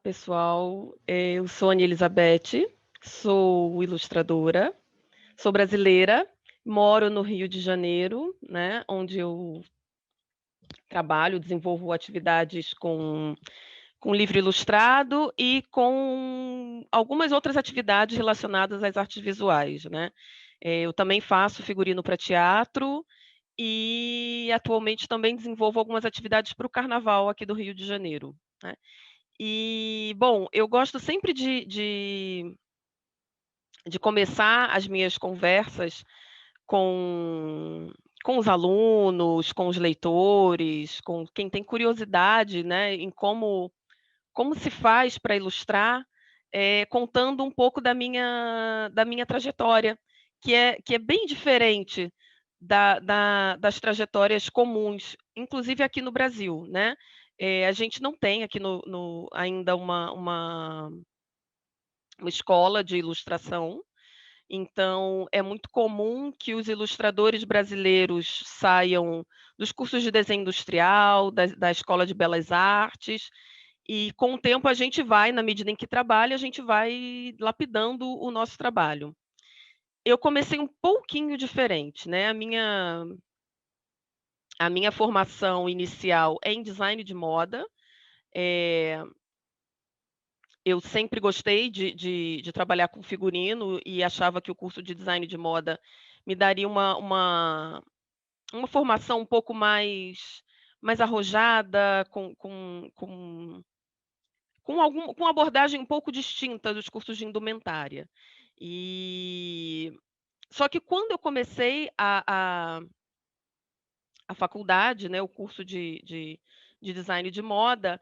pessoal. Eu sou Ana Elizabeth, sou ilustradora, sou brasileira, moro no Rio de Janeiro, né, onde eu trabalho, desenvolvo atividades com livro ilustrado e com algumas outras atividades relacionadas às artes visuais, né. Eu também faço figurino para teatro e atualmente também desenvolvo algumas atividades para o carnaval aqui do Rio de Janeiro, né. E, bom, eu gosto sempre de começar as minhas conversas com com os alunos, com os leitores, com quem tem curiosidade, né, em como se faz para ilustrar, contando um pouco da minha trajetória, que é bem diferente das trajetórias comuns, inclusive aqui no Brasil, né. A gente não tem aqui ainda uma escola de ilustração, então é muito comum que os ilustradores brasileiros saiam dos cursos de desenho industrial, da Escola de Belas Artes, e com o tempo a gente vai, na medida em que trabalha, a gente vai lapidando o nosso trabalho. Eu comecei um pouquinho diferente, né, a minha formação inicial é em design de moda. eh Eu sempre gostei de trabalhar com figurino e achava que o curso de design de moda me daria uma formação um pouco mais arrojada, com uma abordagem um pouco distinta dos cursos de indumentária. E só que quando eu comecei a faculdade, né, o curso de design de moda,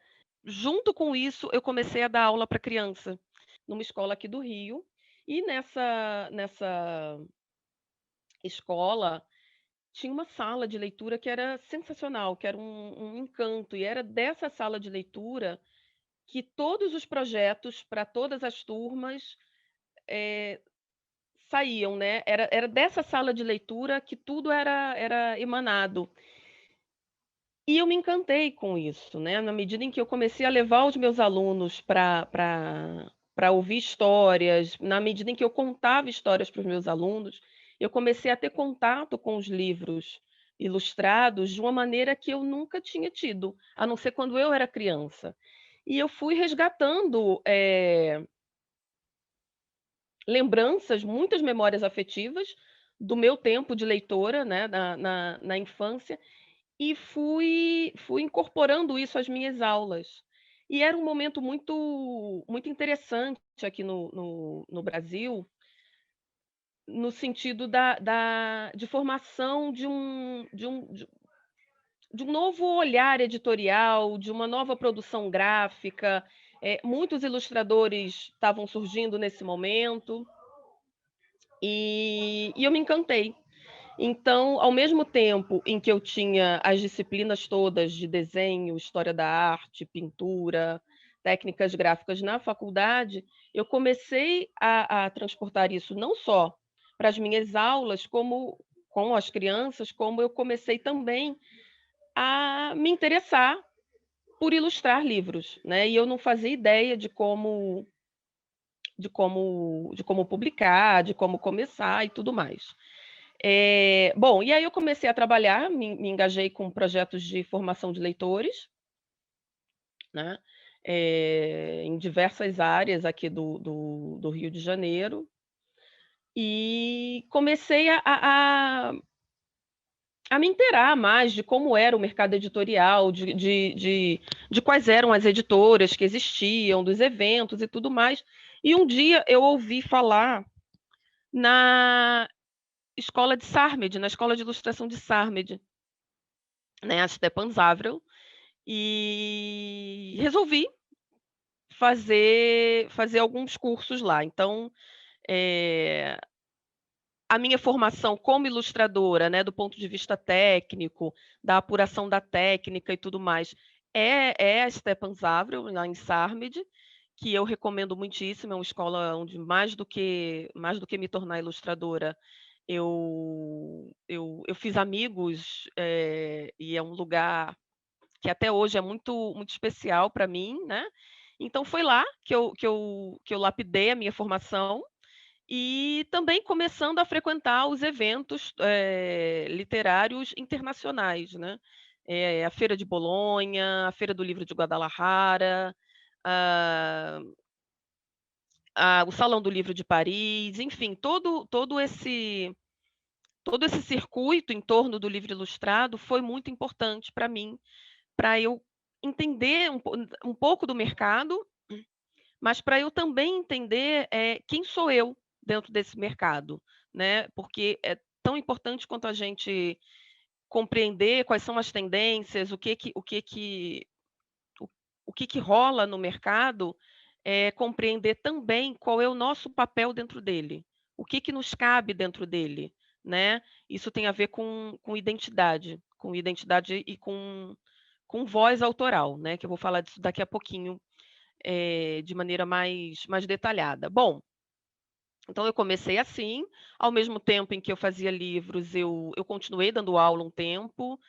junto com isso eu comecei a dar aula para criança, numa escola aqui do Rio, e nessa escola tinha uma sala de leitura que era sensacional, que era um encanto, e era dessa sala de leitura que todos os projetos para todas as turmas, eh, saíam, né, era dessa sala de leitura que tudo era emanado. E eu me encantei com isso, né, na medida em que eu comecei a levar os meus alunos para ouvir histórias, na medida em que eu contava histórias para os meus alunos, eu comecei a ter contato com os livros ilustrados de uma maneira que eu nunca tinha tido, a não ser quando eu era criança. E eu fui resgatando, lembranças, muitas memórias afetivas do meu tempo de leitora, né, na infância, e fui incorporando isso às minhas aulas. E era um momento muito interessante aqui no Brasil, no sentido de formação de um novo olhar editorial, de uma nova produção gráfica. Muitos ilustradores estavam surgindo nesse momento, e eu me encantei. Então, ao mesmo tempo em que eu tinha as disciplinas todas de desenho, história da arte, pintura, técnicas gráficas na faculdade, eu comecei a transportar isso não só para as minhas aulas, como com as crianças, como eu comecei também a me interessar por ilustrar livros, né, e eu não fazia ideia de como publicar, de como começar e tudo mais. Bom, e aí eu comecei a trabalhar, me engajei com projetos de formação de leitores, né, em diversas áreas aqui do Rio de Janeiro, e comecei a me inteirar mais de como era o mercado editorial, de quais eram as editoras que existiam, dos eventos e tudo mais. E um dia eu ouvi falar na escola de Sarmed, na escola de ilustração de Sarmed, né, a Stepan Zavrel, e resolvi fazer alguns cursos lá. Então, eh, a minha formação como ilustradora, né, do ponto de vista técnico, da apuração da técnica e tudo mais, é a Stepan Zavrel, lá em Sarmed, que eu recomendo muitíssimo. É uma escola onde mais do que me tornar ilustradora, eu fiz amigos, e é um lugar que até hoje é muito muito especial para mim, né, Então foi lá que eu lapidei a minha formação e também começando a frequentar os eventos literários internacionais, né? A Feira de Bolonha, a Feira do Livro de Guadalajara, a, o Salão do Livro de Paris, enfim, todo esse circuito em torno do livro ilustrado foi muito importante para mim, para eu entender um pouco do mercado, mas para eu também entender quem sou eu dentro desse mercado, né? Porque é tão importante quanto a gente compreender quais são as tendências, o que rola no mercado, compreender também qual é o nosso papel dentro dele, o que nos cabe dentro dele, né? Isso tem a ver com identidade e com voz autoral, né? Que eu vou falar disso daqui a pouquinho, de maneira mais detalhada. Bom, então eu comecei assim, ao mesmo tempo em que eu fazia livros, eu continuei dando aula um tempo,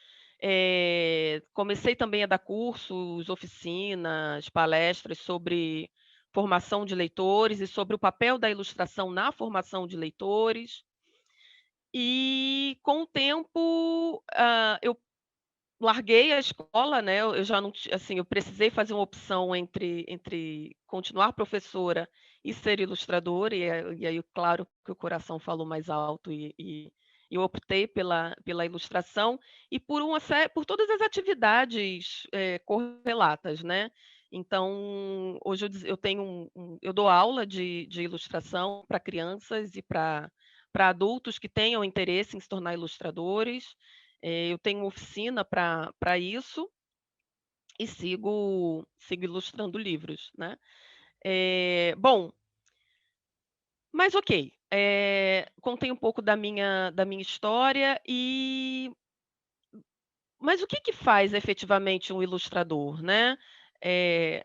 comecei também a dar cursos, oficinas, palestras sobre formação de leitores e sobre o papel da ilustração na formação de leitores. E com o tempo, eu larguei a escola, né, eu já não ti assim, eu precisei fazer uma opção entre continuar professora e ser ilustradora, e aí claro que o coração falou mais alto e eu optei pela ilustração e por todas as atividades, correlatas, né. Então, hoje eu tenho eu dou aula de ilustração para crianças e para adultos que tenham interesse em se tornar ilustradores. Eu tenho oficina para isso e sigo ilustrando livros, né. Bom, mas ok, contei um pouco da minha história mas o que faz efetivamente um ilustrador, né. Eh,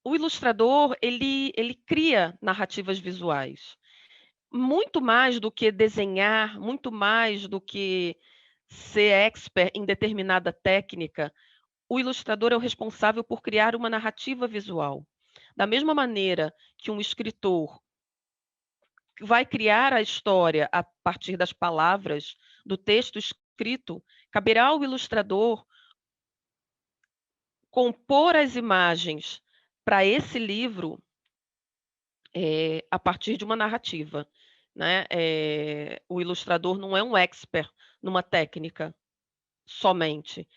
o ilustrador ele cria narrativas visuais. Muito mais do que desenhar, muito mais do que ser expert em determinada técnica, o ilustrador é o responsável por criar uma narrativa visual. Da mesma maneira que um escritor vai criar a história a partir das palavras, do texto escrito, caberá ao ilustrador compor as imagens para esse livro, a partir de uma narrativa, né. O ilustrador não é um expert numa técnica somente.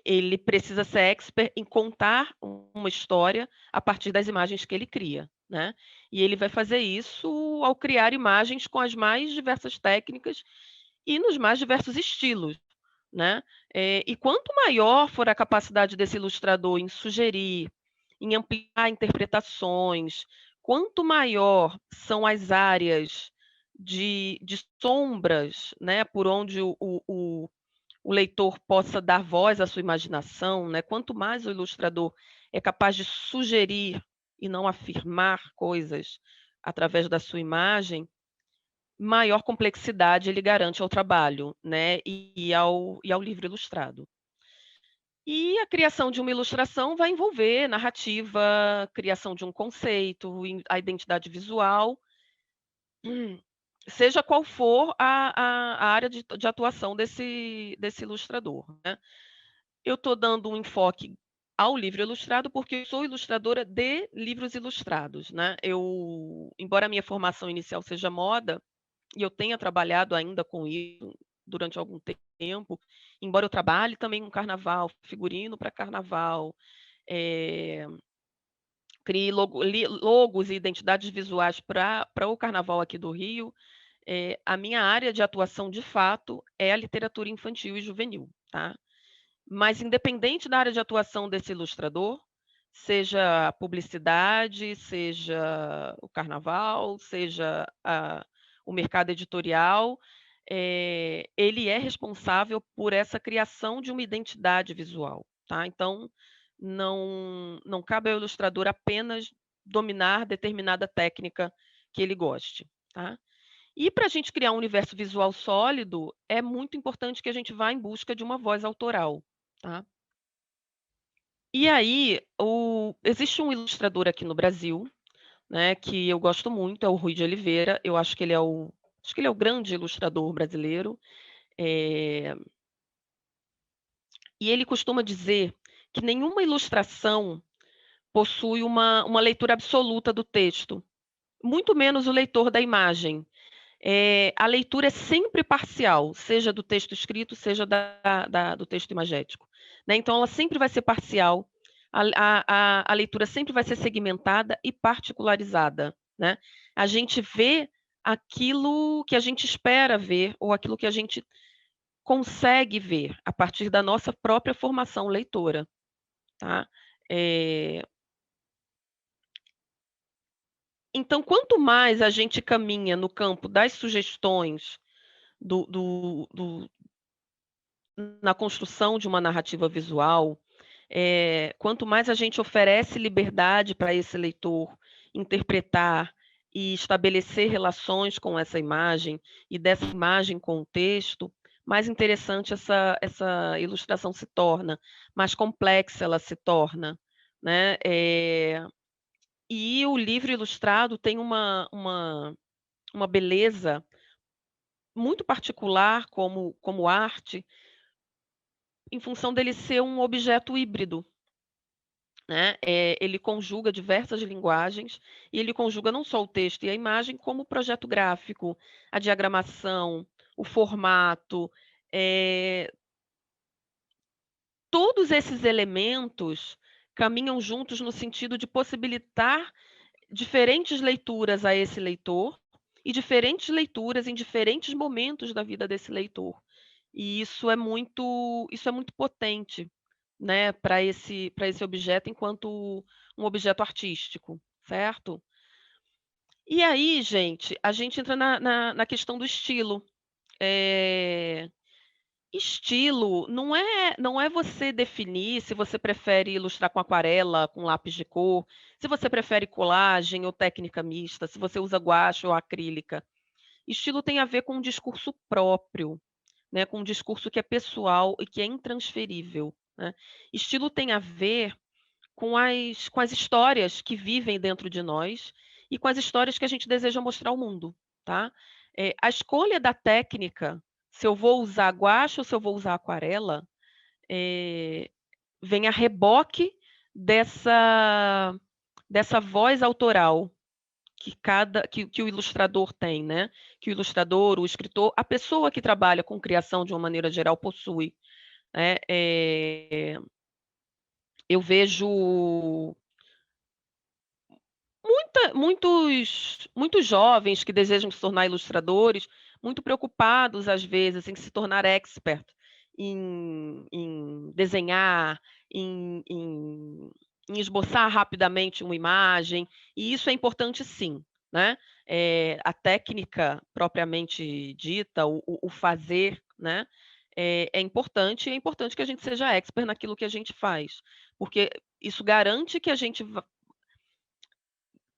Ele precisa ser expert em contar uma história a partir das imagens que ele cria, né. E ele vai fazer isso ao criar imagens com as mais diversas técnicas e nos mais diversos estilos, né. E quanto maior for a capacidade desse ilustrador em sugerir, em ampliar interpretações, quanto maior são as áreas de sombras, né, por onde o leitor possa dar voz à sua imaginação, né, quanto mais o ilustrador é capaz de sugerir e não afirmar coisas através da sua imagem, maior complexidade ele garante ao trabalho, né, e ao livro ilustrado. E a criação de uma ilustração vai envolver narrativa, criação de um conceito, a identidade visual, seja qual for a área de atuação desse ilustrador, né. Eu estou dando um enfoque ao livro ilustrado, porque eu sou ilustradora de livros ilustrados, né. Embora a minha formação inicial seja moda, e eu tenha trabalhado ainda com isso durante algum tempo, embora eu trabalhe também com carnaval, figurino para carnaval, eh, crie logos e identidades visuais para o carnaval aqui do Rio, a minha área de atuação, de fato, é a literatura infantil e juvenil, tá. Mas independente da área de atuação desse ilustrador, seja a publicidade, seja o carnaval, seja o mercado editorial, ele é responsável por essa criação de uma identidade visual, tá. Então, não cabe ao ilustrador apenas dominar determinada técnica que ele goste, tá. E para a gente criar um universo visual sólido, é muito importante que a gente vá em busca de uma voz autoral, tá. E aí, existe um ilustrador aqui no Brasil, né, que eu gosto muito, é o Rui de Oliveira. Eu acho que ele é o grande ilustrador brasileiro. Eh, e ele costuma dizer que nenhuma ilustração possui uma leitura absoluta do texto, muito menos o leitor da imagem. A leitura é sempre parcial, seja do texto escrito, seja do texto imagético, né. Então ela sempre vai ser parcial, a leitura sempre vai ser segmentada e particularizada, né. A gente vê aquilo que a gente espera ver ou aquilo que a gente consegue ver a partir da nossa própria formação leitora, tá. Eh, então quanto mais a gente caminha no campo das sugestões do na construção de uma narrativa visual, quanto mais a gente oferece liberdade para esse leitor interpretar e estabelecer relações com essa imagem, e dessa imagem com o texto, mais interessante essa ilustração se torna, mais complexa ela se torna, né. E o livro ilustrado tem uma beleza muito particular como arte, em função dele ser um objeto híbrido, né. Ele conjuga diversas linguagens, e ele conjuga não só o texto e a imagem, como o projeto gráfico, a diagramação, o formato. Todos esses elementos caminham juntos no sentido de possibilitar diferentes leituras a esse leitor, e diferentes leituras em diferentes momentos da vida desse leitor. E isso é muito potente, né, para esse objeto enquanto um objeto artístico, certo? E aí, gente, a gente entra na questão do estilo. Eh, Estilo não é você definir se você prefere ilustrar com aquarela, com lápis de cor, se você prefere colagem ou técnica mista, se você usa guache ou acrílica. Estilo tem a ver com um discurso próprio, né, com um discurso que é pessoal e que é intransferível, né. Estilo tem a ver com as histórias que vivem dentro de nós e com as histórias que a gente deseja mostrar ao mundo, tá. A escolha da técnica, se eu vou usar guache ou se eu vou usar aquarela, eh, vem a reboque dessa voz autoral que o ilustrador tem, né, que o ilustrador, o escritor, a pessoa que trabalha com criação de uma maneira geral possui, né. Eu vejo muitos jovens que desejam se tornar ilustradores, muito preocupados, às vezes, em se tornar expert em desenhar, em esboçar rapidamente uma imagem, e isso é importante sim, né. A técnica propriamente dita, o fazer, né, é importante, e é importante que a gente seja expert naquilo que a gente faz, porque isso garante que a gente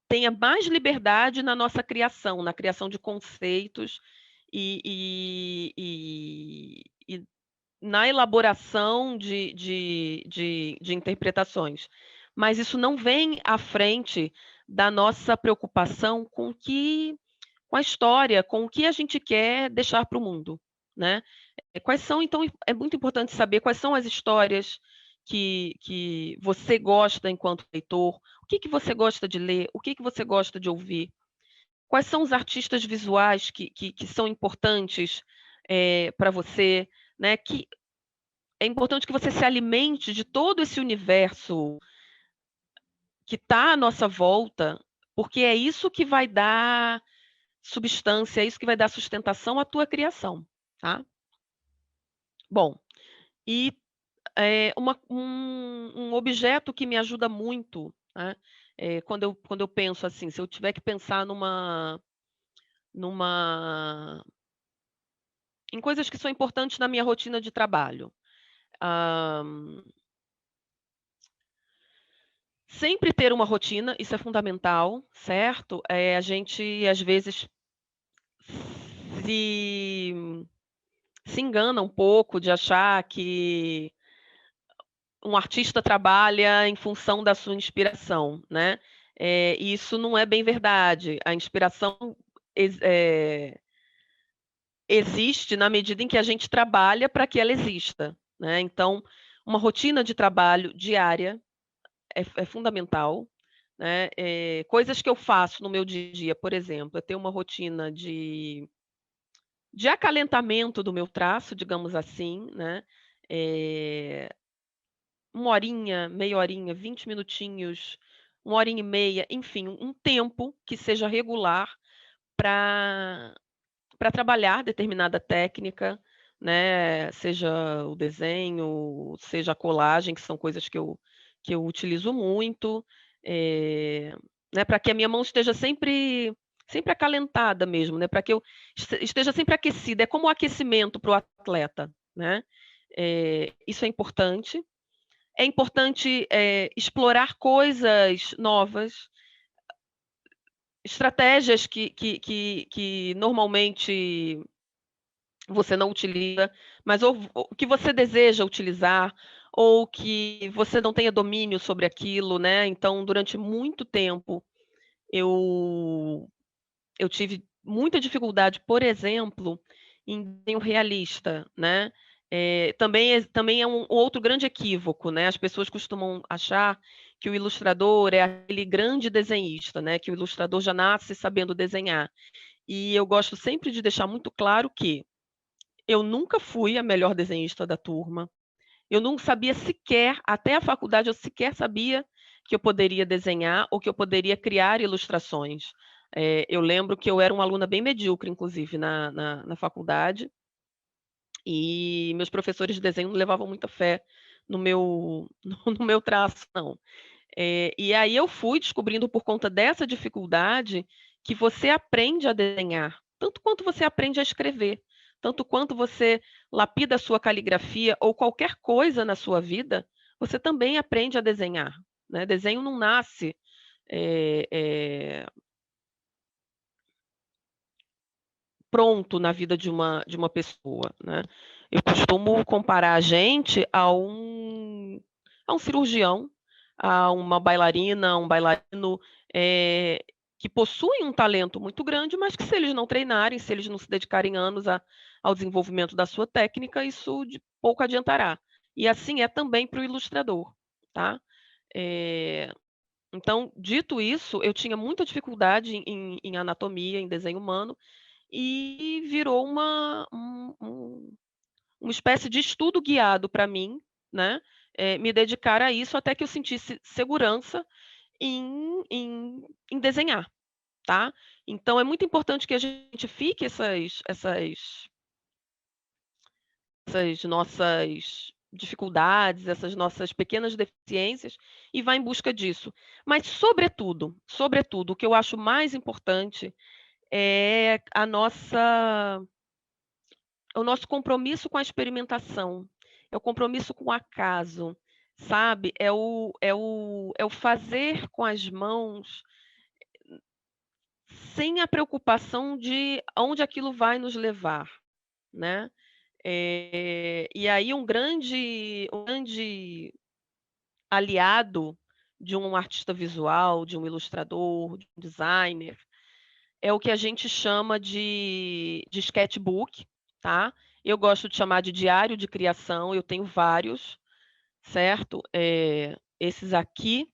tenha mais liberdade na nossa criação, na criação de conceitos e na elaboração de interpretações. Mas isso não vem à frente da nossa preocupação com a história, com o que a gente quer deixar para o mundo, né. Quais são então é muito importante saber quais são as histórias que você gosta enquanto leitor, o que você gosta de ler, o que você gosta de ouvir, quais são os artistas visuais que são importantes, pra você, né, que é importante que você se alimente de todo esse universo que está à nossa volta, porque é isso que vai dar substância, é isso que vai dar sustentação à tua criação, tá. Bom, e um objeto que me ajuda muito, né, quando eu penso assim, se eu tiver que pensar numa em coisas que são importantes na minha rotina de trabalho. Hã, Sempre ter uma rotina, isso é fundamental, certo? A gente, às vezes, se se engana um pouco de achar que um artista trabalha em função da sua inspiração, né? E isso não é bem verdade. A inspiração existe na medida em que a gente trabalha para que ela exista, né? Então, uma rotina de trabalho diária é fundamental, né? Coisas que eu faço no meu dia a dia, por exemplo, eu tenho uma rotina de acalentamento do meu traço, digamos assim, né? 1 horinha, meia horinha, 20 minutinhos, 1 horinha e meia, enfim, um tempo que seja regular para trabalhar determinada técnica, né? Seja o desenho, seja a colagem, que são coisas que eu utilizo muito, né? Para que a minha mão esteja sempre acalentada mesmo, né? Para que eu esteja sempre aquecida. É como o aquecimento para o atleta, né? Isso é importante. É importante explorar coisas novas, estratégias que normalmente você não utiliza, mas ou que você deseja utilizar, ou que você não tenha domínio sobre aquilo, né? Então, durante muito tempo, eu tive muita dificuldade, por exemplo, em desenho realista, né? Também é um outro grande equívoco, né? As pessoas costumam achar que o ilustrador é aquele grande desenhista, né? Que o ilustrador já nasce sabendo desenhar. E eu gosto sempre de deixar muito claro que eu nunca fui a melhor desenhista da turma. Eu não sabia sequer, até a faculdade, eu sequer sabia que eu poderia desenhar ou que eu poderia criar ilustrações. Eu lembro que eu era uma aluna bem medíocre, inclusive, na faculdade, e meus professores de desenho não levavam muita fé no meu, no meu traço, não. E aí eu fui descobrindo, por conta dessa dificuldade, que você aprende a desenhar, tanto quanto você aprende a escrever, tanto quanto você lapida a sua caligrafia ou qualquer coisa na sua vida, você também aprende a desenhar, né? Desenho não nasce pronto na vida de uma pessoa, né? Eu costumo comparar a gente a um cirurgião, a uma bailarina, um bailarino, que possuem um talento muito grande, mas que, se eles não treinarem, se eles não se dedicarem anos ao desenvolvimento da sua técnica, isso de pouco adiantará. E assim é também para o ilustrador, tá? Eh, então, dito isso, eu tinha muita dificuldade em anatomia, em desenho humano, e virou uma espécie de estudo guiado para mim, né, me dedicar a isso até que eu sentisse segurança em desenhar, tá. Então é muito importante que a gente fique essas nossas dificuldades, essas nossas pequenas deficiências e vá em busca disso. Mas sobretudo, o que eu acho mais importante é o nosso compromisso com a experimentação, é o compromisso com o acaso, sabe? É o fazer com as mãos sem a preocupação de aonde aquilo vai nos levar, né? E aí um grande aliado de um artista visual, de um ilustrador, de um designer, é o que a gente chama de sketchbook, tá? Eu gosto de chamar de diário de criação, eu tenho vários, certo? Esses aqui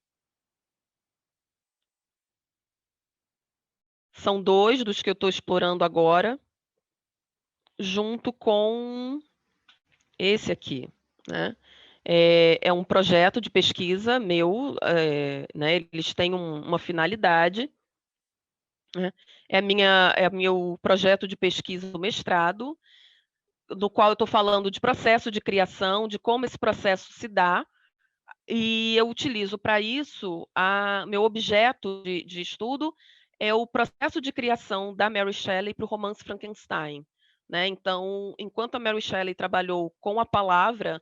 são 2 dos que eu estou explorando agora, junto com esse aqui, né? É um projeto de pesquisa meu, né? Eles têm uma finalidade, né? É meu projeto de pesquisa do mestrado, do qual eu estou falando de processo de criação, de como esse processo se dá, e eu utilizo para isso, meu objeto de estudo é o processo de criação da Mary Shelley para o romance Frankenstein, né? Então, enquanto a Mary Shelley trabalhou com a palavra,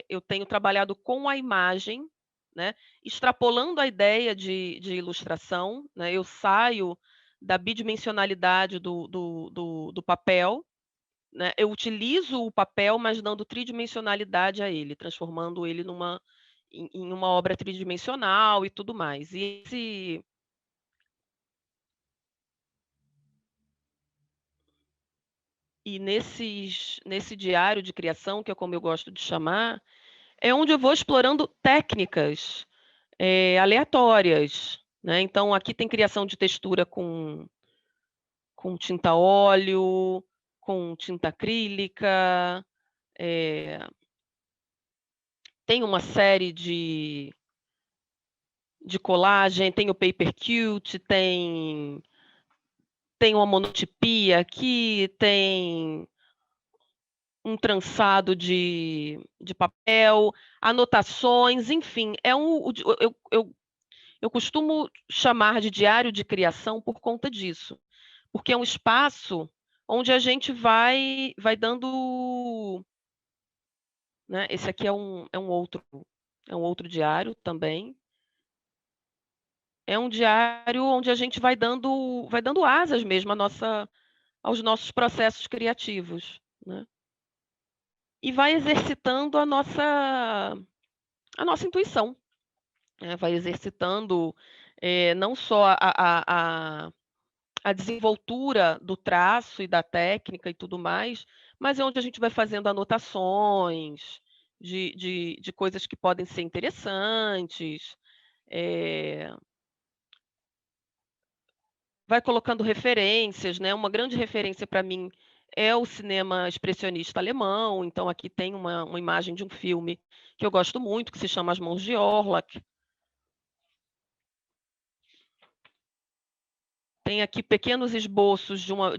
eu tenho trabalhado com a imagem, né? Extrapolando a ideia de ilustração, né? Eu saio da bidimensionalidade do papel, né, eu utilizo o papel, mas dando tridimensionalidade a ele, transformando ele em uma obra tridimensional e tudo mais. E nesse diário de criação, que é como eu gosto de chamar, é onde eu vou explorando técnicas aleatórias, né? Então, aqui tem criação de textura com tinta óleo, com tinta acrílica, tem uma série de colagem, tem o paper cute, tem uma monotipia aqui, tem um trançado de papel, anotações, enfim, eu costumo chamar de diário de criação por conta disso, porque é um espaço onde a gente vai dando, né? Esse aqui é um outro diário também. É um diário onde a gente vai dando asas mesmo aos nossos processos criativos, né? E vai exercitando a nossa intuição, né? Vai exercitando não só a desenvoltura do traço e da técnica e tudo mais, mas é onde a gente vai fazendo anotações de coisas que podem ser interessantes, vai colocando referências, né? Uma grande referência para mim é o cinema expressionista alemão, então aqui tem uma imagem de um filme que eu gosto muito, que se chama As Mãos de Orlok. Tem aqui pequenos esboços de uma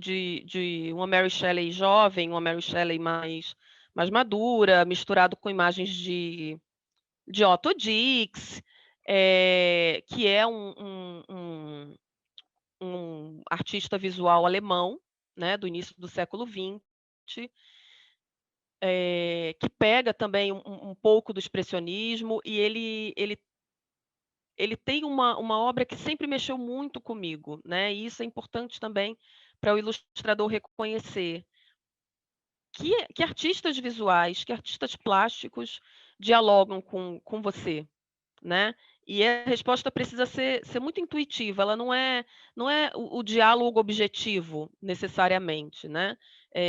Mary Shelley jovem, uma Mary Shelley mais madura, misturado com imagens de Otto Dix, que é um artista visual alemão, né, do início do século XX, que pega também um pouco do expressionismo, e ele tem uma obra que sempre mexeu muito comigo, né? E isso é importante também para o ilustrador reconhecer que artistas visuais, que artistas plásticos dialogam com você, né? E a resposta precisa ser muito intuitiva, ela não é o diálogo objetivo, necessariamente, né?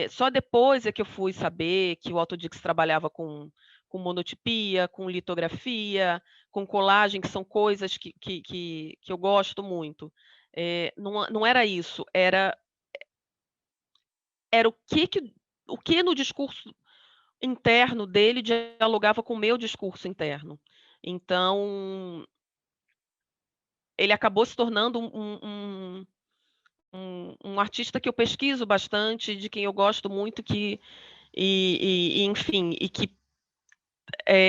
Só depois é que eu fui saber que o Otto Dix trabalhava com monotipia, com litografia, com colagem, que são coisas que eu gosto muito. Não era isso, era o que no discurso interno dele dialogava com o meu discurso interno. Então, ele acabou se tornando um artista que eu pesquiso bastante, de quem eu gosto muito, enfim, e que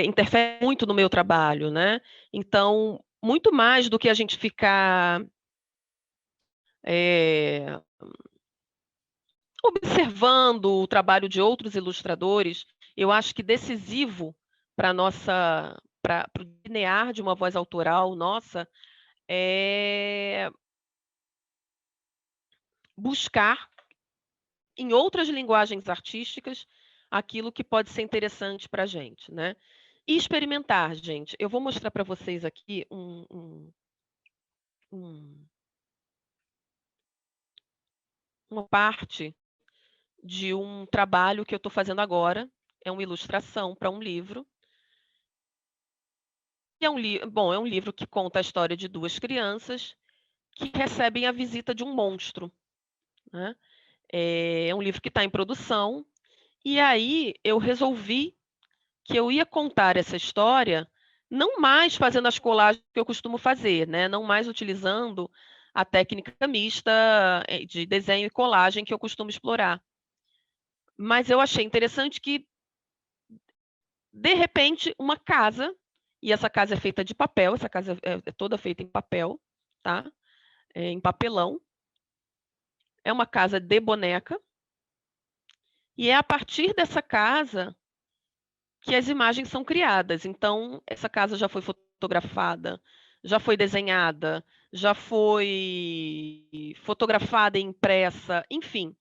interfere muito no meu trabalho, né? Então, muito mais do que a gente ficar observando o trabalho de outros ilustradores, eu acho que decisivo para o linear de uma voz autoral nossa é buscar em outras linguagens artísticas aquilo que pode ser interessante para a gente, né? E experimentar, gente. Eu vou mostrar para vocês aqui uma parte de um trabalho que eu estou fazendo agora. É uma ilustração para um livro. É é um livro que conta a história de duas crianças que recebem a visita de um monstro, né? É um livro que está em produção. E aí eu resolvi que eu ia contar essa história não mais fazendo as colagens que eu costumo fazer, né? Não mais utilizando a técnica mista de desenho e colagem que eu costumo explorar. Mas eu achei interessante que, de repente, uma casa, e essa casa é feita de papel, essa casa é toda feita em papel, tá? Em papelão. É uma casa de boneca. E é a partir dessa casa que as imagens são criadas. Então, essa casa já foi fotografada, já foi desenhada, já foi fotografada e impressa, enfim.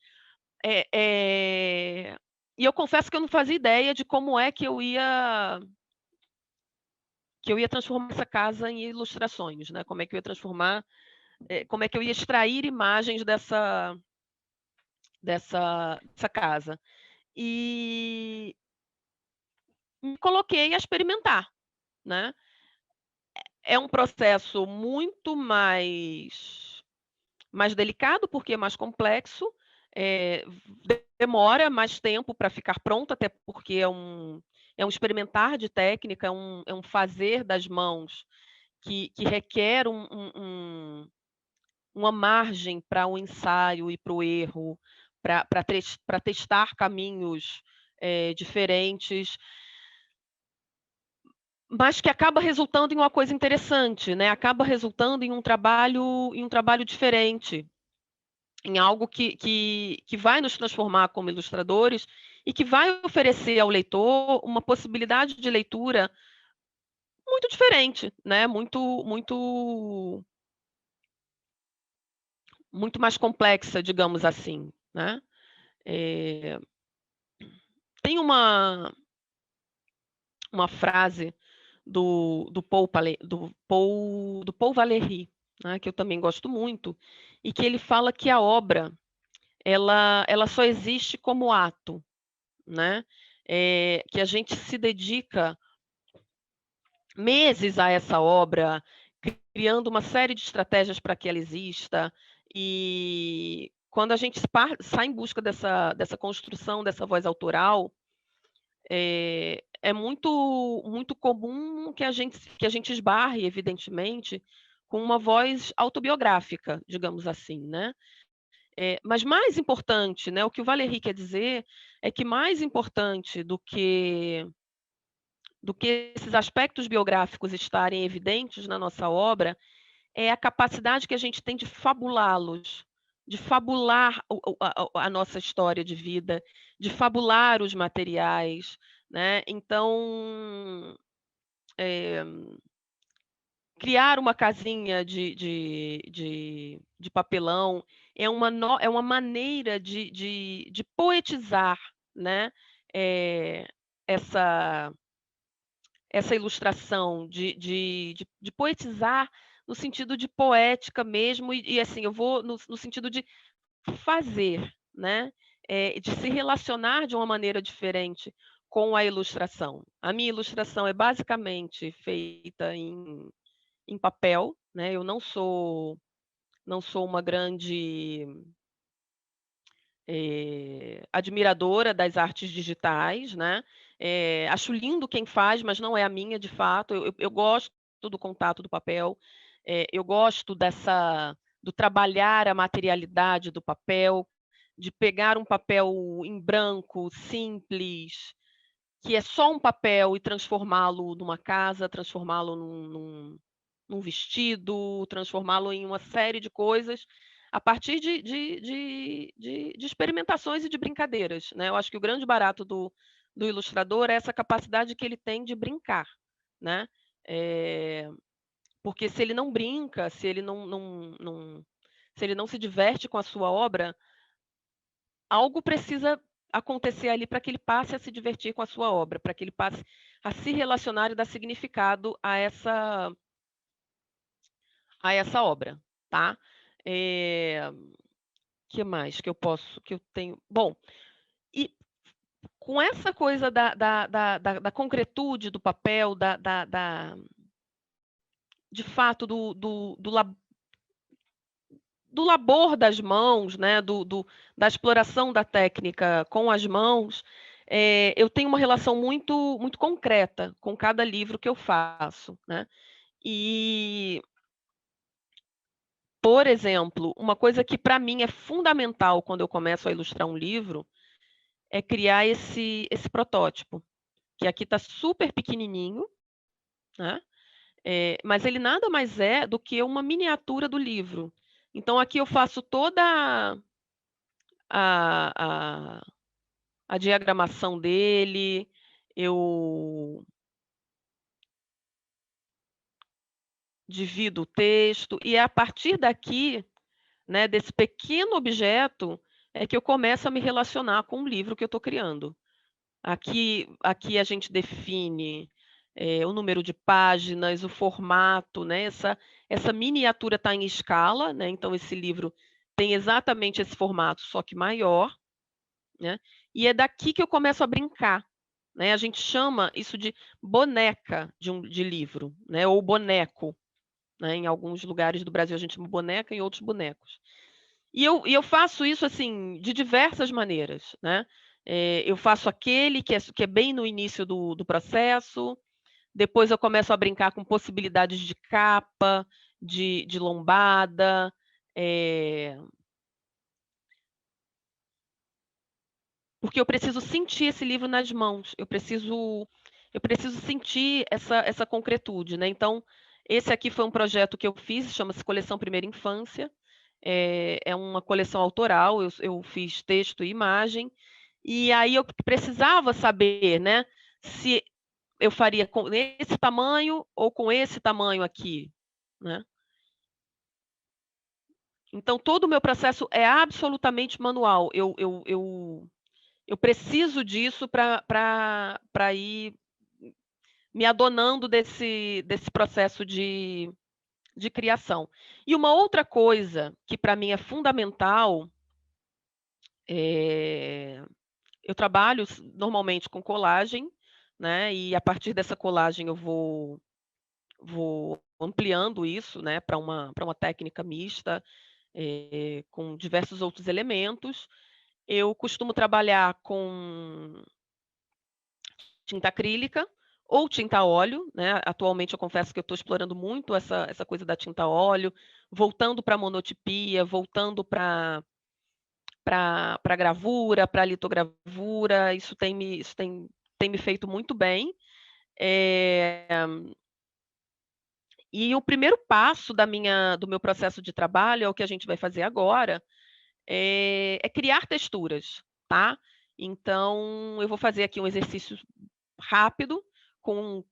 E eu confesso que eu não fazia ideia de como é que eu ia transformar essa casa em ilustrações, né? Como é que eu ia transformar, como é que eu ia extrair imagens dessa casa. E me coloquei a experimentar, né? É um processo muito mais delicado, porque é mais complexo, demora mais tempo para ficar pronto, até porque é um experimentar de técnica, é um fazer das mãos que requer uma margem para o ensaio e para o erro, para testar caminhos diferentes, mas que acaba resultando em uma coisa interessante, né? Acaba resultando em um trabalho diferente, em algo que vai nos transformar como ilustradores e que vai oferecer ao leitor uma possibilidade de leitura muito diferente, né? Muito mais complexa, digamos assim, né? Tem uma frase do Paul Valéry, né, que eu também gosto muito, e que ele fala que a obra ela só existe como ato, né? Que a gente se dedica meses a essa obra, criando uma série de estratégias para que ela exista, e quando a gente sai em busca dessa construção, dessa voz autoral, é muito comum que a gente esbarre, evidentemente, com uma voz autobiográfica, digamos assim, né? Mas mais importante, né, o que o Valéry quer dizer é que mais importante do que esses aspectos biográficos estarem evidentes na nossa obra, é a capacidade que a gente tem de fabulá-los, de fabular a nossa história de vida, de fabular os materiais, né? Então, criar uma casinha de papelão é uma maneira de poetizar, né? Essa ilustração, de poetizar no sentido de poética mesmo, e assim, eu vou no sentido de fazer, né? De se relacionar de uma maneira diferente com a ilustração. A minha ilustração é basicamente feita em papel, né? Eu não sou uma grande admiradora das artes digitais, né? Acho lindo quem faz, mas não é a minha de fato. Eu gosto do contato do papel, eu gosto do trabalhar a materialidade do papel, de pegar um papel em branco, simples, que é só um papel, e transformá-lo numa casa, transformá-lo num vestido, transformá-lo em uma série de coisas a partir de experimentações e de brincadeiras, né? Eu acho que o grande barato do ilustrador é essa capacidade que ele tem de brincar, né? Porque se ele não brinca, se ele se ele não se diverte com a sua obra, algo precisa acontecer ali para que ele passe a se divertir com a sua obra, para que ele passe a se relacionar e dar significado a essa obra, tá? Que mais que eu tenho? Bom, e com essa coisa da concretude do papel, de fato, do labor das mãos, né, da exploração da técnica com as mãos, eu tenho uma relação muito concreta com cada livro que eu faço, né? E, por exemplo, uma coisa que para mim é fundamental quando eu começo a ilustrar um livro é criar esse protótipo, que aqui está super pequenininho, né? Mas ele nada mais é do que uma miniatura do livro. Então, aqui eu faço toda a, a diagramação dele, eu divido o texto, e é a partir daqui, né, desse pequeno objeto, é que eu começo a me relacionar com o livro que eu estou criando. Aqui a gente define o número de páginas, o formato, né? Essa miniatura está em escala, né? Então esse livro tem exatamente esse formato, só que maior, né? E é daqui que eu começo a brincar, né? A gente chama isso de boneca de livro, né? Ou boneco, né? Em alguns lugares do Brasil a gente chama boneca, em outros bonecos. E eu faço isso assim de diversas maneiras, né? Eu faço aquele que é bem no início do processo, depois eu começo a brincar com possibilidades de capa, de lombada, porque eu preciso sentir esse livro nas mãos, eu preciso sentir essa concretude, né? Então, esse aqui foi um projeto que eu fiz, chama-se Coleção Primeira Infância, é uma coleção autoral, eu fiz texto e imagem, e aí eu precisava saber, né, se eu faria com esse tamanho ou com esse tamanho aqui, né? Então, todo o meu processo é absolutamente manual. Eu preciso disso para ir me adonando desse processo de criação. E uma outra coisa que para mim é fundamental, eu trabalho normalmente com colagem, né? E a partir dessa colagem eu vou ampliando isso, né, para uma técnica mista, com diversos outros elementos. Eu costumo trabalhar com tinta acrílica ou tinta a óleo, né? Atualmente eu confesso que eu estou explorando muito essa coisa da tinta a óleo, voltando para a monotipia, voltando para gravura, para litogravura, tem me feito muito bem. E o primeiro passo do meu processo de trabalho é o que a gente vai fazer agora, é criar texturas, tá? Então, eu vou fazer aqui um exercício rápido com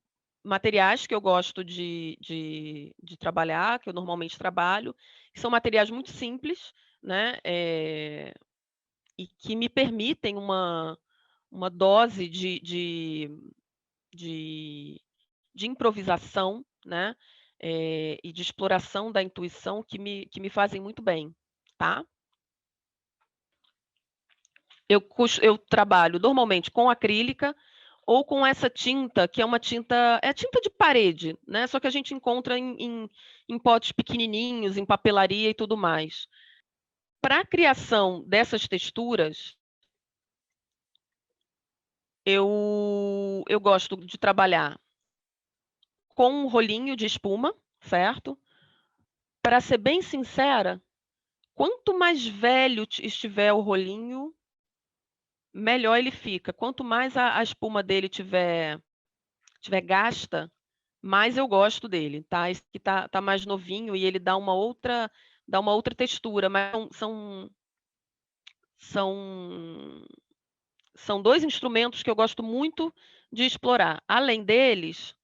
materiais que eu gosto de trabalhar, que eu normalmente trabalho, que são materiais muito simples, né? E que me permitem uma dose de, de improvisação, né? E de exploração da intuição que me fazem muito bem, tá? Eu trabalho normalmente com acrílica ou com essa tinta, que é uma tinta, é tinta de parede, né? Só que a gente encontra em potes pequenininhos, em papelaria e tudo mais. Para a criação dessas texturas, eu gosto de trabalhar com um rolinho de espuma, certo? Para ser bem sincera, quanto mais velho estiver o rolinho, melhor ele fica. Quanto mais a espuma dele tiver gasta, mais eu gosto dele, tá? Esse que tá mais novinho e ele dá uma outra textura, mas são são 2 instrumentos que eu gosto muito de explorar. Além deles,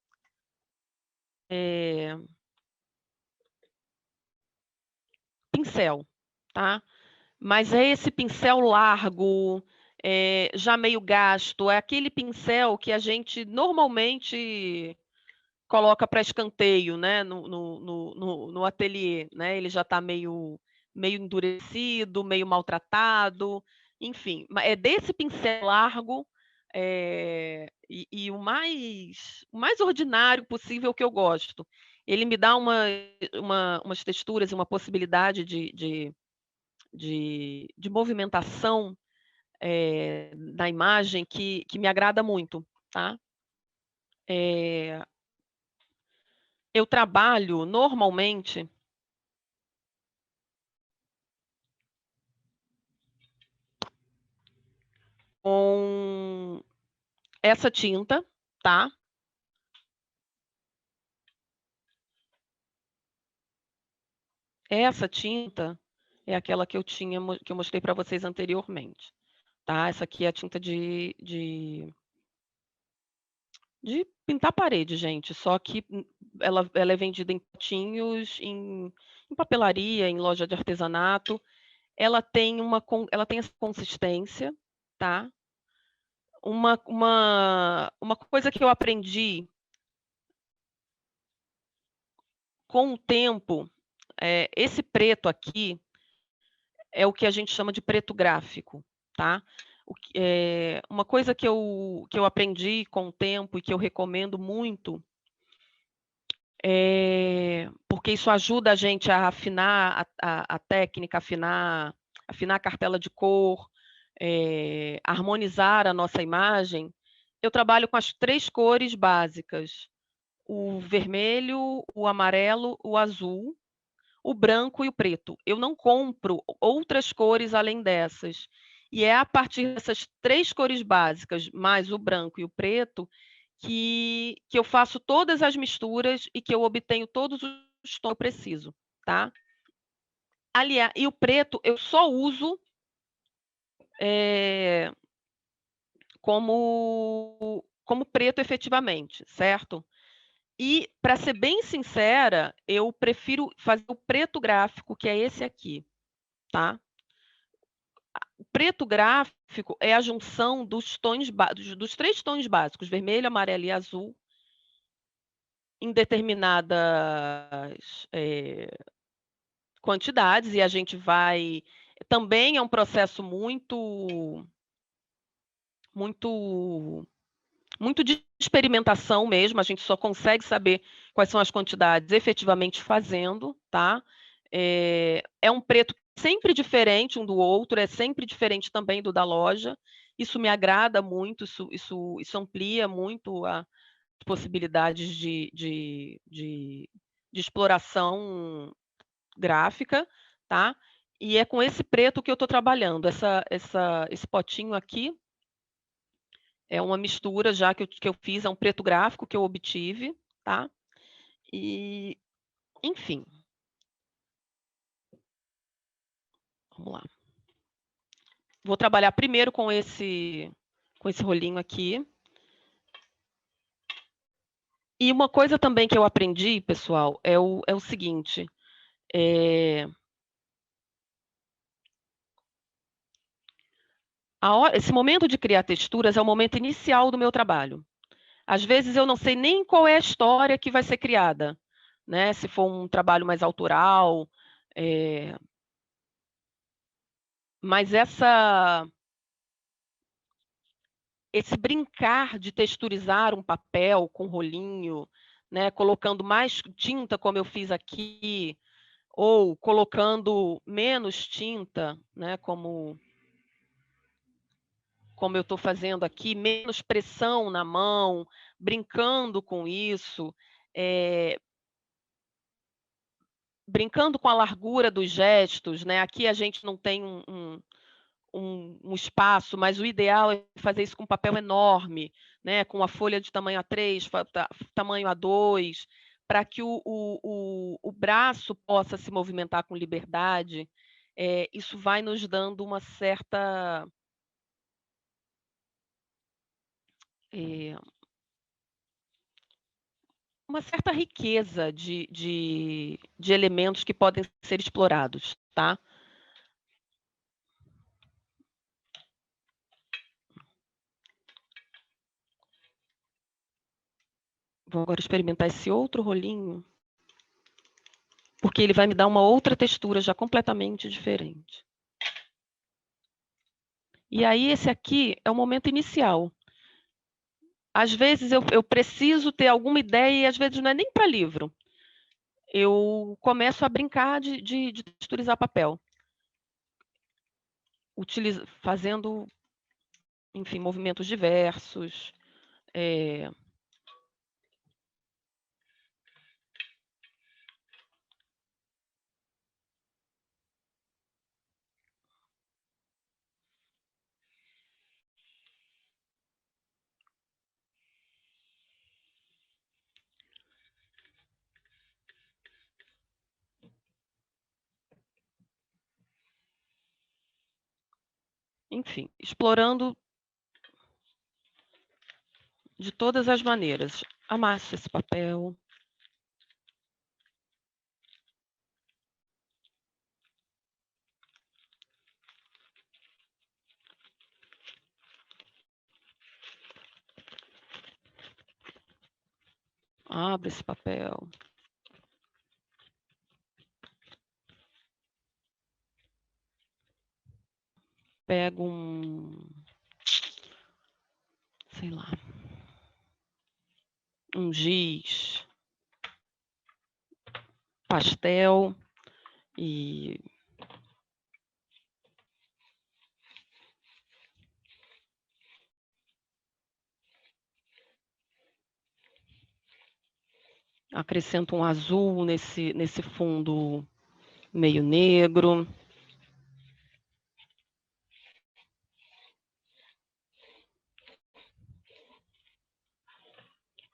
pincel, tá? Mas é esse pincel largo, já meio gasto, é aquele pincel que a gente normalmente coloca para escanteio, né, no ateliê, né? Ele já está meio endurecido, meio maltratado, enfim. É desse pincel largo, e o mais ordinário possível que eu gosto. Ele me dá umas texturas e uma possibilidade de movimentação, da imagem que me agrada muito, tá? Eu trabalho normalmente com essa tinta, tá? Essa tinta é aquela que que eu mostrei para vocês anteriormente, tá? Essa aqui é a tinta de pintar parede, gente, só que ela é vendida em potinhos, em papelaria, em loja de artesanato. ela tem essa consistência, tá? Uma coisa que eu aprendi com o tempo, esse preto aqui é o que a gente chama de preto gráfico, tá? Uma coisa que eu aprendi com o tempo e que eu recomendo muito, porque isso ajuda a gente a afinar a técnica, afinar a cartela de cor, harmonizar a nossa imagem. Eu trabalho com as 3 cores básicas: o vermelho, o amarelo, o azul, o branco e o preto. Eu não compro outras cores além dessas. E é a partir dessas 3 cores básicas, mais o branco e o preto, que eu faço todas as misturas e que eu obtenho todos os tons que eu preciso, tá? Aliás, e o preto eu só uso como preto efetivamente, certo? E, para ser bem sincera, eu prefiro fazer o preto gráfico, que é esse aqui, tá? O preto gráfico é a junção dos 3 tons básicos, vermelho, amarelo e azul, em determinadas quantidades, e a gente vai... Também é um processo muito de experimentação mesmo, a gente só consegue saber quais são as quantidades efetivamente fazendo, tá? É um preto sempre diferente um do outro, é sempre diferente também do da loja. Isso me agrada muito, isso amplia muito as possibilidades de exploração gráfica, tá? E é com esse preto que eu estou trabalhando. Esse potinho aqui é uma mistura já que eu fiz, é um preto gráfico que eu obtive, tá? E, enfim. Vamos lá. Vou trabalhar primeiro com esse rolinho aqui. E uma coisa também que eu aprendi, pessoal, é o seguinte. Esse momento de criar texturas é o momento inicial do meu trabalho. Às vezes eu não sei nem qual é a história que vai ser criada, né? Se for um trabalho mais autoral, mas esse brincar de texturizar um papel com rolinho, né? Colocando mais tinta, como eu fiz aqui, ou colocando menos tinta, né? Como eu estou fazendo aqui, menos pressão na mão, brincando com isso, brincando com a largura dos gestos, né? Aqui a gente não tem um espaço, mas o ideal é fazer isso com um papel enorme, né? Com a folha de tamanho A3, tamanho A2, para que o braço possa se movimentar com liberdade. Isso vai nos dando uma certa riqueza de elementos que podem ser explorados, tá? Vou agora experimentar esse outro rolinho, porque ele vai me dar uma outra textura já completamente diferente. E aí esse aqui é o momento inicial. Às vezes eu preciso ter alguma ideia e às vezes não é nem para livro. Eu começo a brincar de texturizar papel, fazendo, enfim, movimentos diversos. Enfim, explorando de todas as maneiras. Amasso esse papel. Abro esse papel. Pego sei lá, um giz pastel e acrescento um azul nesse fundo meio negro.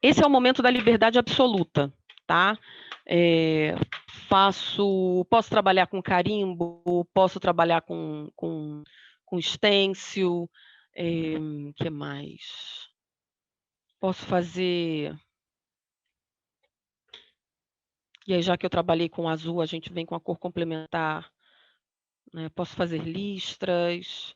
Esse é o momento da liberdade absoluta, tá? Posso trabalhar com carimbo, posso trabalhar com stencil, que mais? Posso fazer... E aí, já que eu trabalhei com azul, a gente vem com a cor complementar, né? Posso fazer listras.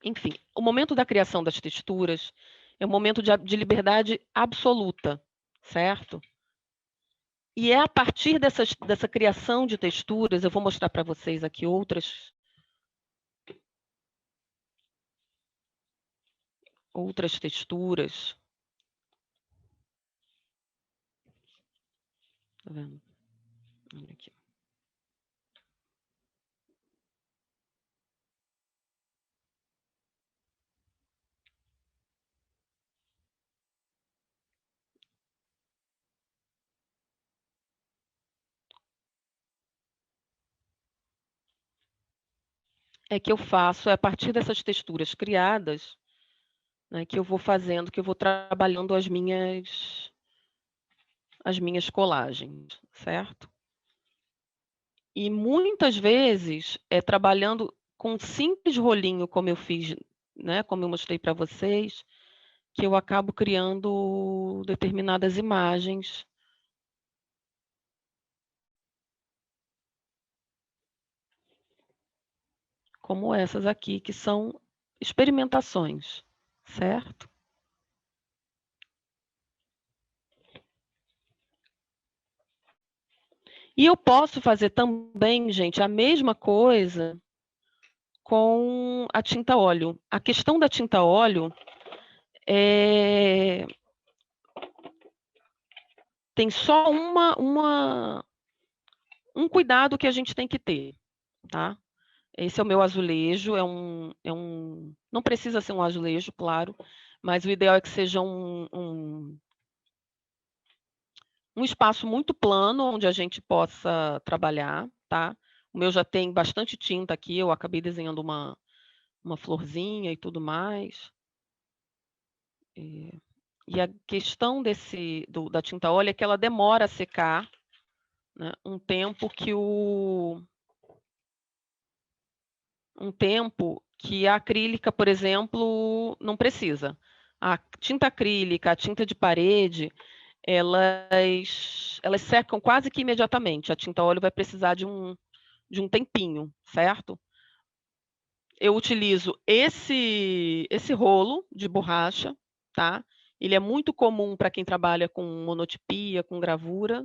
Enfim, o momento da criação das texturas é um momento de liberdade absoluta, certo? E é a partir dessa criação de texturas, eu vou mostrar para vocês aqui outras texturas. Tá vendo? Olha aqui. Que eu faço, é a partir dessas texturas criadas, né, que eu vou fazendo, que eu vou trabalhando as minhas colagens, certo? E muitas vezes, trabalhando com um simples rolinho, como eu fiz, né, como eu mostrei para vocês, que eu acabo criando determinadas imagens. Como essas aqui, que são experimentações, certo? E eu posso fazer também, gente, a mesma coisa com a tinta óleo. A questão da tinta óleo tem só um cuidado que a gente tem que ter, tá? Esse é o meu azulejo, não precisa ser um azulejo, claro, mas o ideal é que seja um espaço muito plano, onde a gente possa trabalhar, tá? O meu já tem bastante tinta aqui, eu acabei desenhando uma florzinha e tudo mais. E a questão da tinta óleo é que ela demora a secar, né? Um tempo que a acrílica, por exemplo, não precisa. A tinta acrílica, a tinta de parede, elas secam quase que imediatamente. A tinta óleo vai precisar de um tempinho, certo? Eu utilizo esse rolo de borracha, tá? Ele é muito comum para quem trabalha com monotipia, com gravura,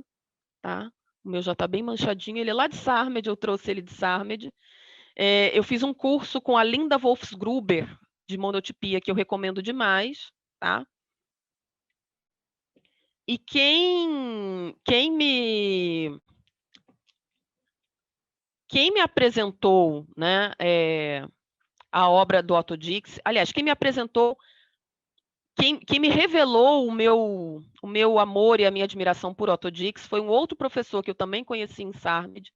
tá? O meu já está bem manchadinho. Ele é lá de Sarmed, eu trouxe ele de Sarmed. Eu fiz um curso com a Linda Wolfsgruber, de monotipia, que eu recomendo demais, tá? E quem me apresentou, né, a obra do Otto Dix, aliás, quem me apresentou, quem me revelou o meu amor e a minha admiração por Otto Dix foi um outro professor que eu também conheci em Sarmed,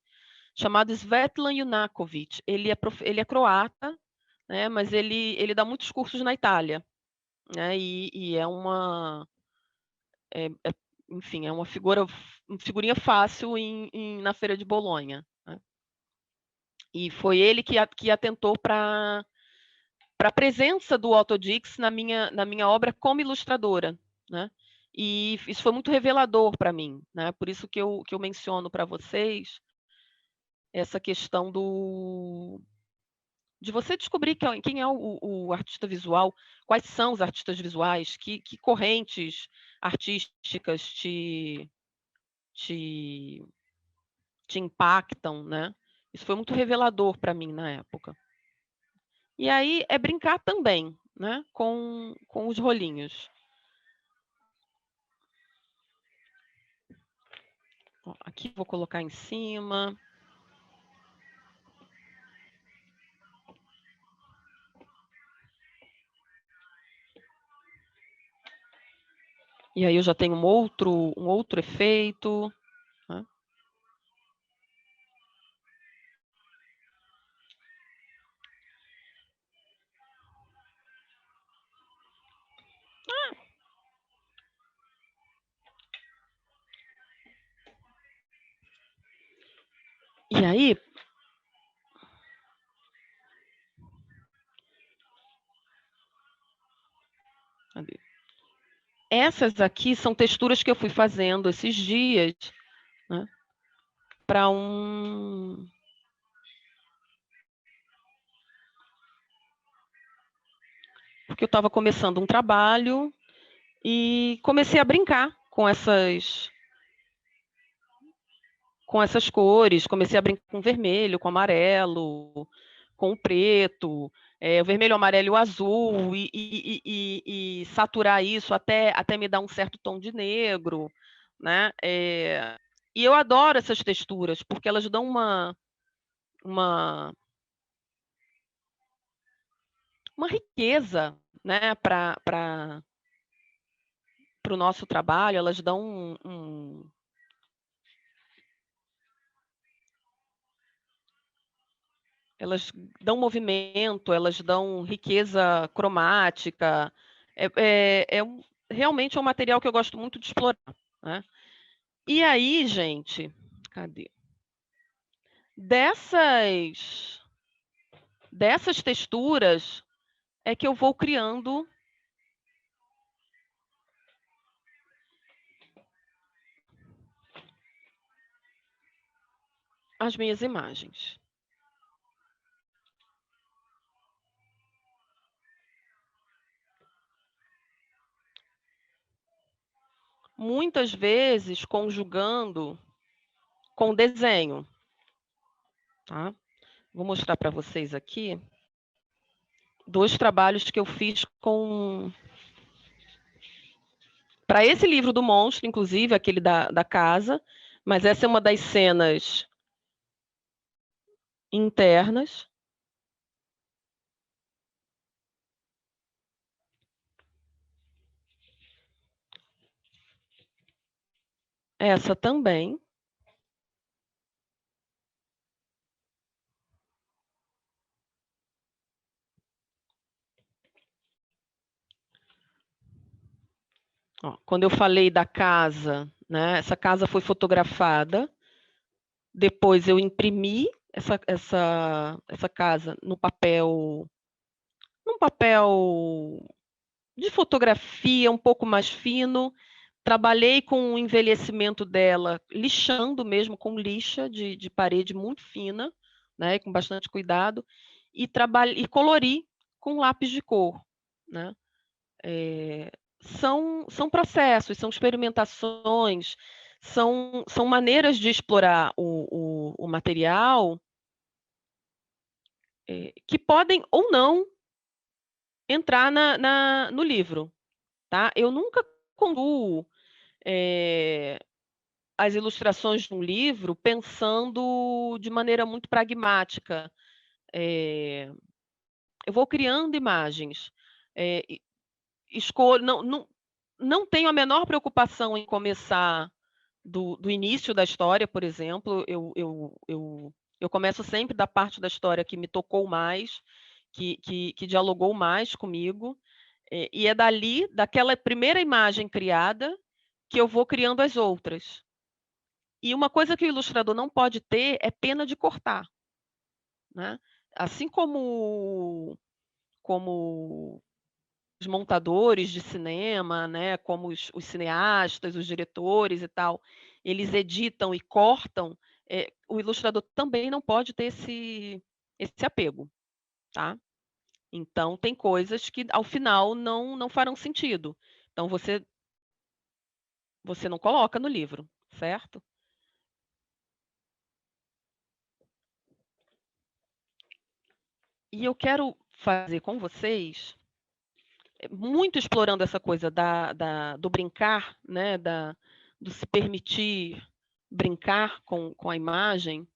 chamado Svetlan Junakovic. Ele é croata, né, mas ele dá muitos cursos na Itália, né, e enfim, é uma figurinha fácil na Feira de Bolonha, né? E foi ele que atentou para a presença do Otto Dix na minha obra como ilustradora, né? E isso foi muito revelador para mim, né? Por isso que eu menciono para vocês essa questão de você descobrir quem é o artista visual, quais são os artistas visuais, que correntes artísticas te, te impactam, né? Isso foi muito revelador para mim na época. E aí é brincar também, né, com os rolinhos. Ó, aqui vou colocar em cima. E aí eu já tenho um outro efeito. Né? E aí, cadê? Essas aqui são texturas que eu fui fazendo esses dias, né, para porque eu estava começando um trabalho e comecei a brincar com essas cores, comecei a brincar com vermelho, com amarelo, com o preto, o vermelho, o amarelo e o azul, e saturar isso até me dar um certo tom de negro, né? E eu adoro essas texturas, porque elas dão uma riqueza, né, para o nosso trabalho, elas dão elas dão movimento, elas dão riqueza cromática. Realmente é um material que eu gosto muito de explorar. Né? E aí, gente, cadê? Dessas texturas é que eu vou criando as minhas imagens. Muitas vezes conjugando com desenho. Tá? Vou mostrar para vocês aqui 2 trabalhos que eu fiz para esse livro do monstro, inclusive, aquele da casa, mas essa é uma das cenas internas. Essa também. Ó, quando eu falei da casa, né, essa casa foi fotografada, depois eu imprimi essa casa num papel de fotografia um pouco mais fino, trabalhei com o envelhecimento dela, lixando mesmo, com lixa de parede muito fina, né, com bastante cuidado, e colori com lápis de cor. Né? São processos, são experimentações, são maneiras de explorar o material que podem ou não entrar no livro. Tá? Eu nunca concluo as ilustrações de um livro pensando de maneira muito pragmática. Eu vou criando imagens. Escolho, não tenho a menor preocupação em começar do início da história, por exemplo. Eu começo sempre da parte da história que me tocou mais, que dialogou mais comigo, e é dali, daquela primeira imagem criada, que eu vou criando as outras. E uma coisa que o ilustrador não pode ter é pena de cortar. Né? Assim como os montadores de cinema, né, como os cineastas, os diretores e tal, eles editam e cortam, o ilustrador também não pode ter esse apego. tá? Então, tem coisas que, ao final, não farão sentido. Então, você não coloca no livro, certo? E eu quero fazer com vocês, muito explorando essa coisa do brincar, né? Do se permitir brincar com a imagem.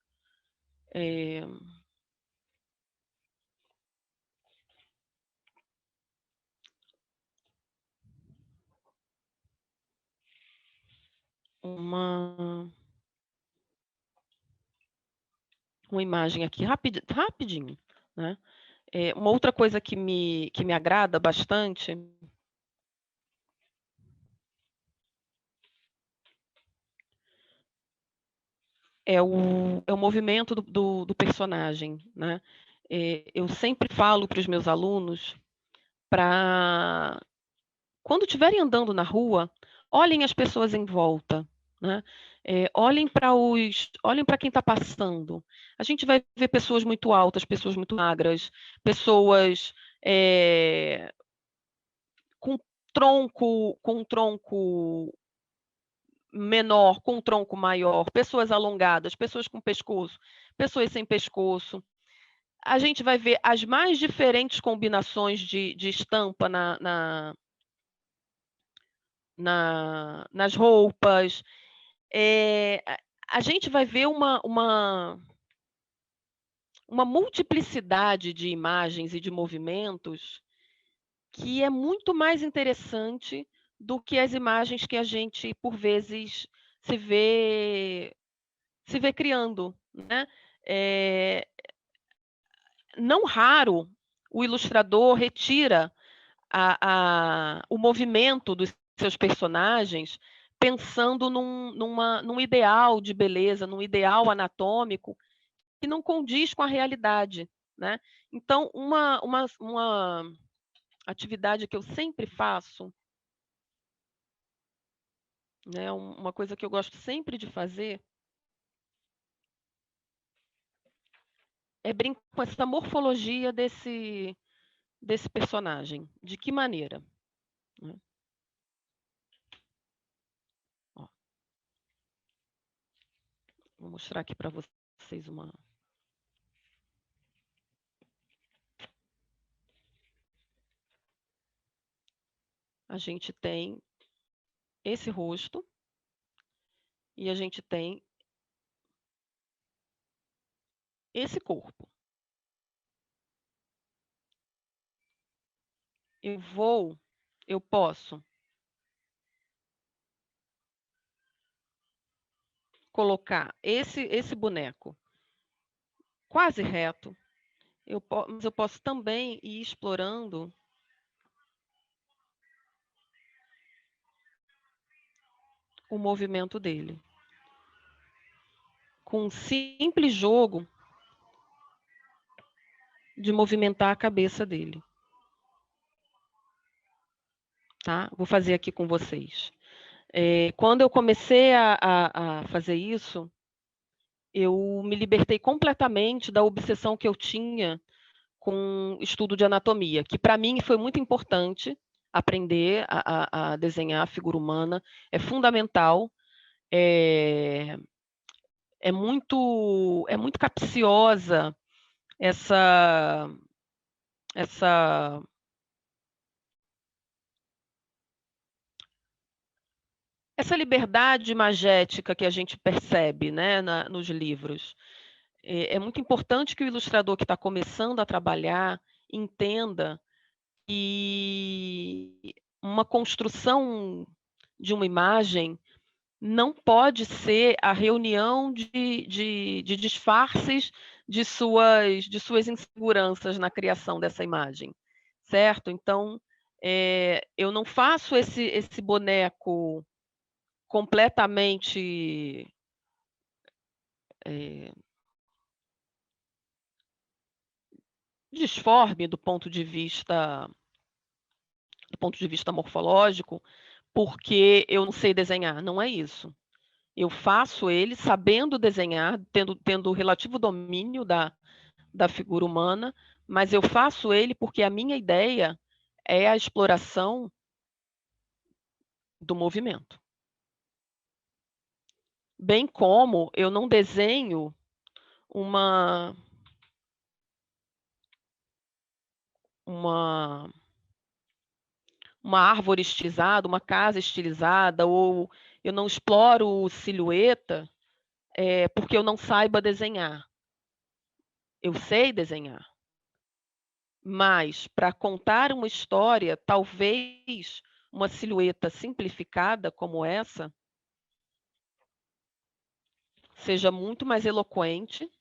Uma imagem aqui, rapidinho, né? Uma outra coisa que me agrada bastante é o movimento do personagem, né? Eu sempre falo para os meus alunos para, quando estiverem andando na rua, olhem as pessoas em volta, né? Olhem para quem está passando. A gente vai ver pessoas muito altas, pessoas muito magras, pessoas com um tronco menor, com um tronco maior, pessoas alongadas, pessoas com pescoço, pessoas sem pescoço. A gente vai ver as mais diferentes combinações de estampa nas roupas. A gente vai ver uma multiplicidade de imagens e de movimentos que é muito mais interessante do que as imagens que a gente, por vezes, se vê criando, né? Não raro, o ilustrador retira o movimento dos seus personagens pensando num ideal de beleza, num ideal anatômico que não condiz com a realidade, né? Então, uma atividade que eu sempre faço, né, uma coisa que eu gosto sempre de fazer, é brincar com essa morfologia desse personagem. De que maneira? Né? Ó, vou mostrar aqui para vocês uma. A gente tem esse rosto e a gente tem esse corpo. Eu posso colocar esse boneco quase reto, mas eu posso também ir explorando o movimento dele. Com um simples jogo de movimentar a cabeça dele. Tá? Vou fazer aqui com vocês. Quando eu comecei a fazer isso, eu me libertei completamente da obsessão que eu tinha com estudo de anatomia, que para mim foi muito importante aprender a desenhar a figura humana, é fundamental, é muito capciosa essa liberdade imagética que a gente percebe, né, nos livros. É muito importante que o ilustrador que está começando a trabalhar entenda que uma construção de uma imagem não pode ser a reunião de disfarces de suas inseguranças na criação dessa imagem, certo? Então, eu não faço esse boneco completamente disforme do ponto de vista morfológico, porque eu não sei desenhar. Não é isso. Eu faço ele sabendo desenhar, tendo relativo domínio da figura humana, mas eu faço ele porque a minha ideia é a exploração do movimento. Bem como eu não desenho uma árvore estilizada, uma casa estilizada, ou eu não exploro silhueta porque eu não saiba desenhar. Eu sei desenhar. Mas, para contar uma história, talvez uma silhueta simplificada como essa seja muito mais eloquente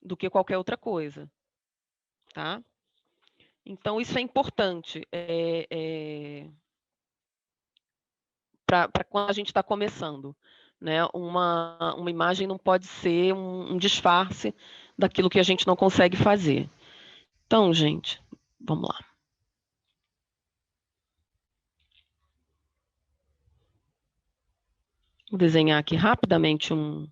do que qualquer outra coisa, tá? Então, isso é importante para quando a gente está começando. Né? Uma imagem não pode ser um disfarce daquilo que a gente não consegue fazer. Então, gente, vamos lá. Vou desenhar aqui rapidamente um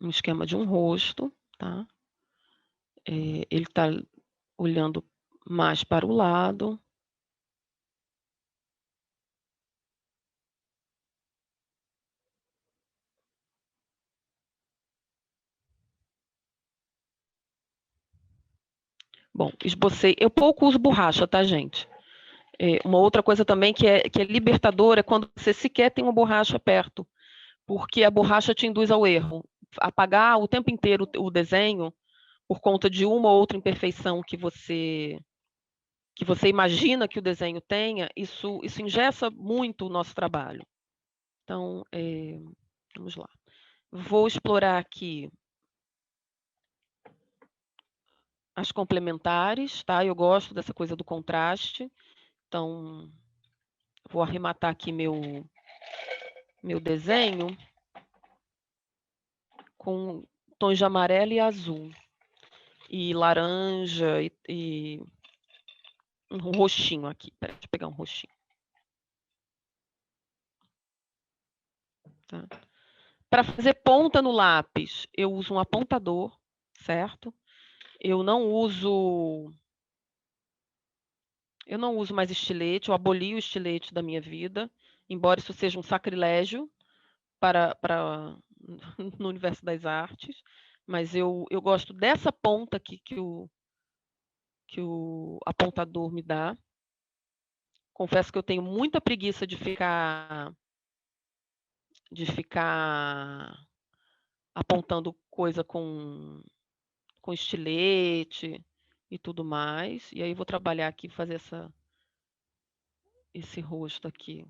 esquema de um rosto, tá? Ele está olhando mais para o lado. Bom, esbocei. Eu pouco uso borracha, tá, gente? Uma outra coisa também que é libertadora é quando você sequer tem uma borracha perto, porque a borracha te induz ao erro. Apagar o tempo inteiro o desenho por conta de uma ou outra imperfeição que você imagina que o desenho tenha, isso engessa muito o nosso trabalho. Então, vamos lá. Vou explorar aqui as complementares, tá? Eu gosto dessa coisa do contraste. Então, vou arrematar aqui meu desenho com tons de amarelo e azul. E laranja e um roxinho aqui. Peraí, deixa eu pegar um roxinho. Tá? Para fazer ponta no lápis, eu uso um apontador, certo? Eu não uso mais estilete, eu aboli o estilete da minha vida, embora isso seja um sacrilégio para no universo das artes, mas eu gosto dessa ponta aqui que o apontador me dá. Confesso que eu tenho muita preguiça de ficar apontando coisa com estilete e tudo mais. E aí vou trabalhar aqui, fazer esse rosto aqui.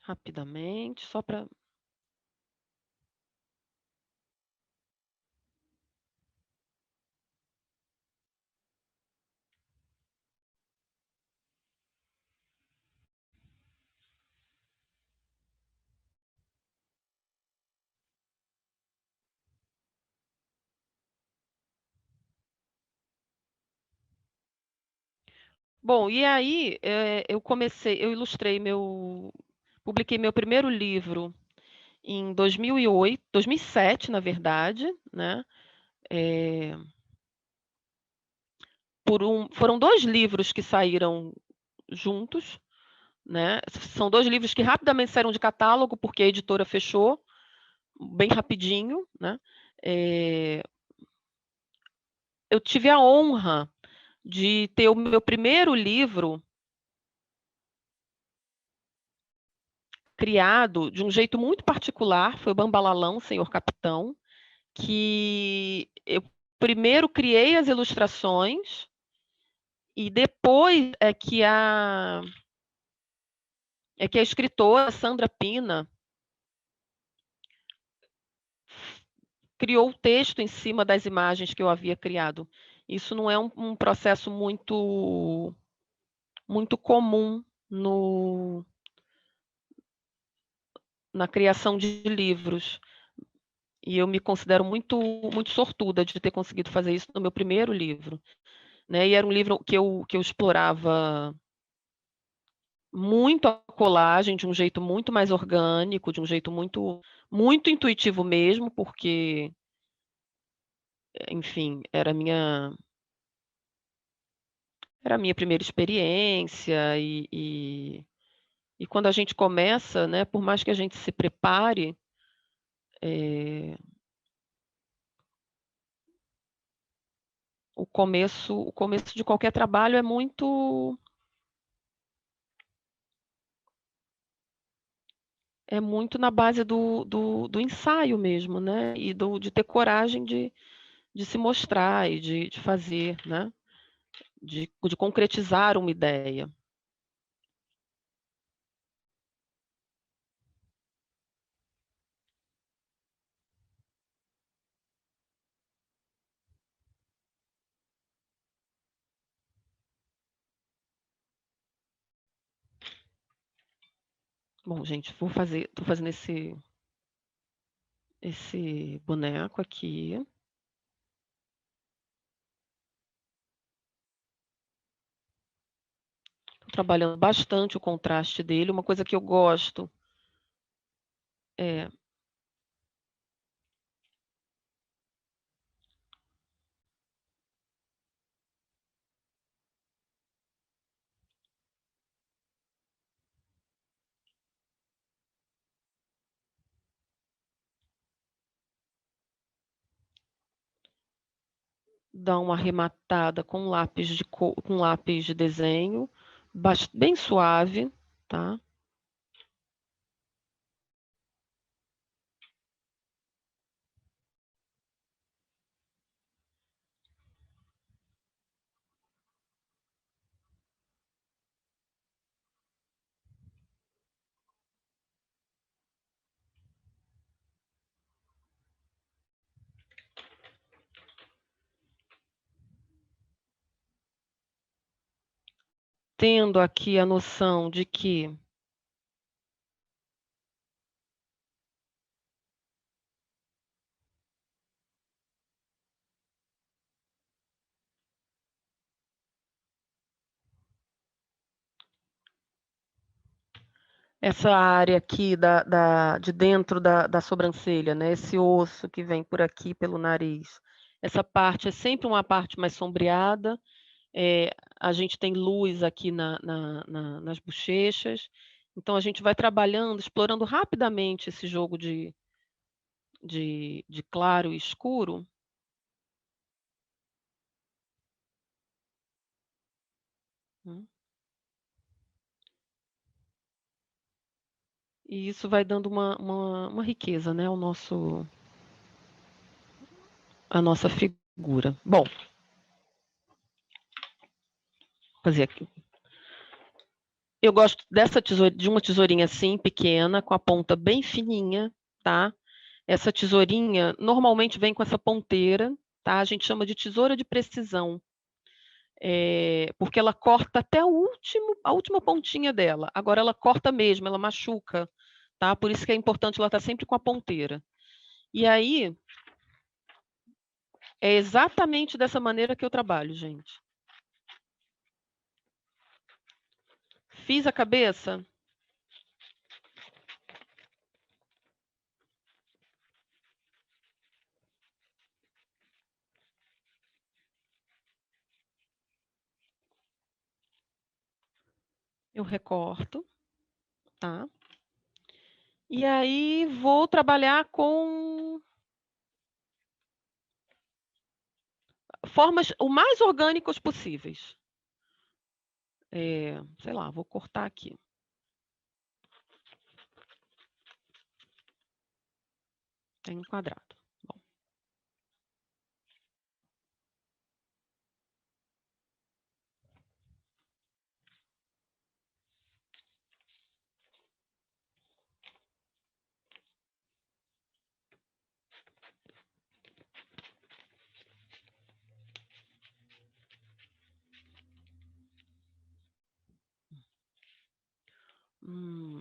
Rapidamente, só para... Bom, e aí eu publiquei meu primeiro livro em 2008, 2007, na verdade, né? Foram 2 livros que saíram juntos, né? São 2 livros que rapidamente saíram de catálogo, porque a editora fechou, bem rapidinho, né? Eu tive a honra de ter o meu primeiro livro criado de um jeito muito particular, foi o Bambalalão, Senhor Capitão, que eu primeiro criei as ilustrações e depois é que a escritora Sandra Pina criou o texto em cima das imagens que eu havia criado. Isso não é um processo muito comum na criação de livros. E eu me considero muito sortuda de ter conseguido fazer isso no meu primeiro livro, né? E era um livro que eu explorava muito a colagem de um jeito muito mais orgânico, de um jeito muito intuitivo mesmo, porque, enfim, era a minha primeira experiência e quando a gente começa, né, por mais que a gente se prepare, eh, o começo de qualquer trabalho é muito na base do ensaio mesmo, né, e de ter coragem de se mostrar e de fazer, né, de concretizar uma ideia. Bom, gente, tô fazendo esse boneco aqui. Tô trabalhando bastante o contraste dele. Uma coisa que eu gosto é dar uma arrematada com lápis de desenho, bem suave, tá? Tendo aqui a noção de que essa área aqui de dentro da sobrancelha, né? Esse osso que vem por aqui pelo nariz, essa parte é sempre uma parte mais sombreada. A gente tem luz aqui nas bochechas, então a gente vai trabalhando, explorando rapidamente esse jogo de claro e escuro. Hum. E isso vai dando uma riqueza, né, a nossa figura. Bom, fazer aqui. Eu gosto de uma tesourinha assim, pequena, com a ponta bem fininha, tá? Essa tesourinha normalmente vem com essa ponteira, tá? A gente chama de tesoura de precisão, porque ela corta até a última pontinha dela. Agora ela corta mesmo, ela machuca, tá? Por isso que é importante ela estar sempre com a ponteira. E aí, é exatamente dessa maneira que eu trabalho, gente. Fiz a cabeça, eu recorto, tá? E aí vou trabalhar com formas o mais orgânicas possíveis. Sei lá, vou cortar aqui. Tem um quadrado. Bom.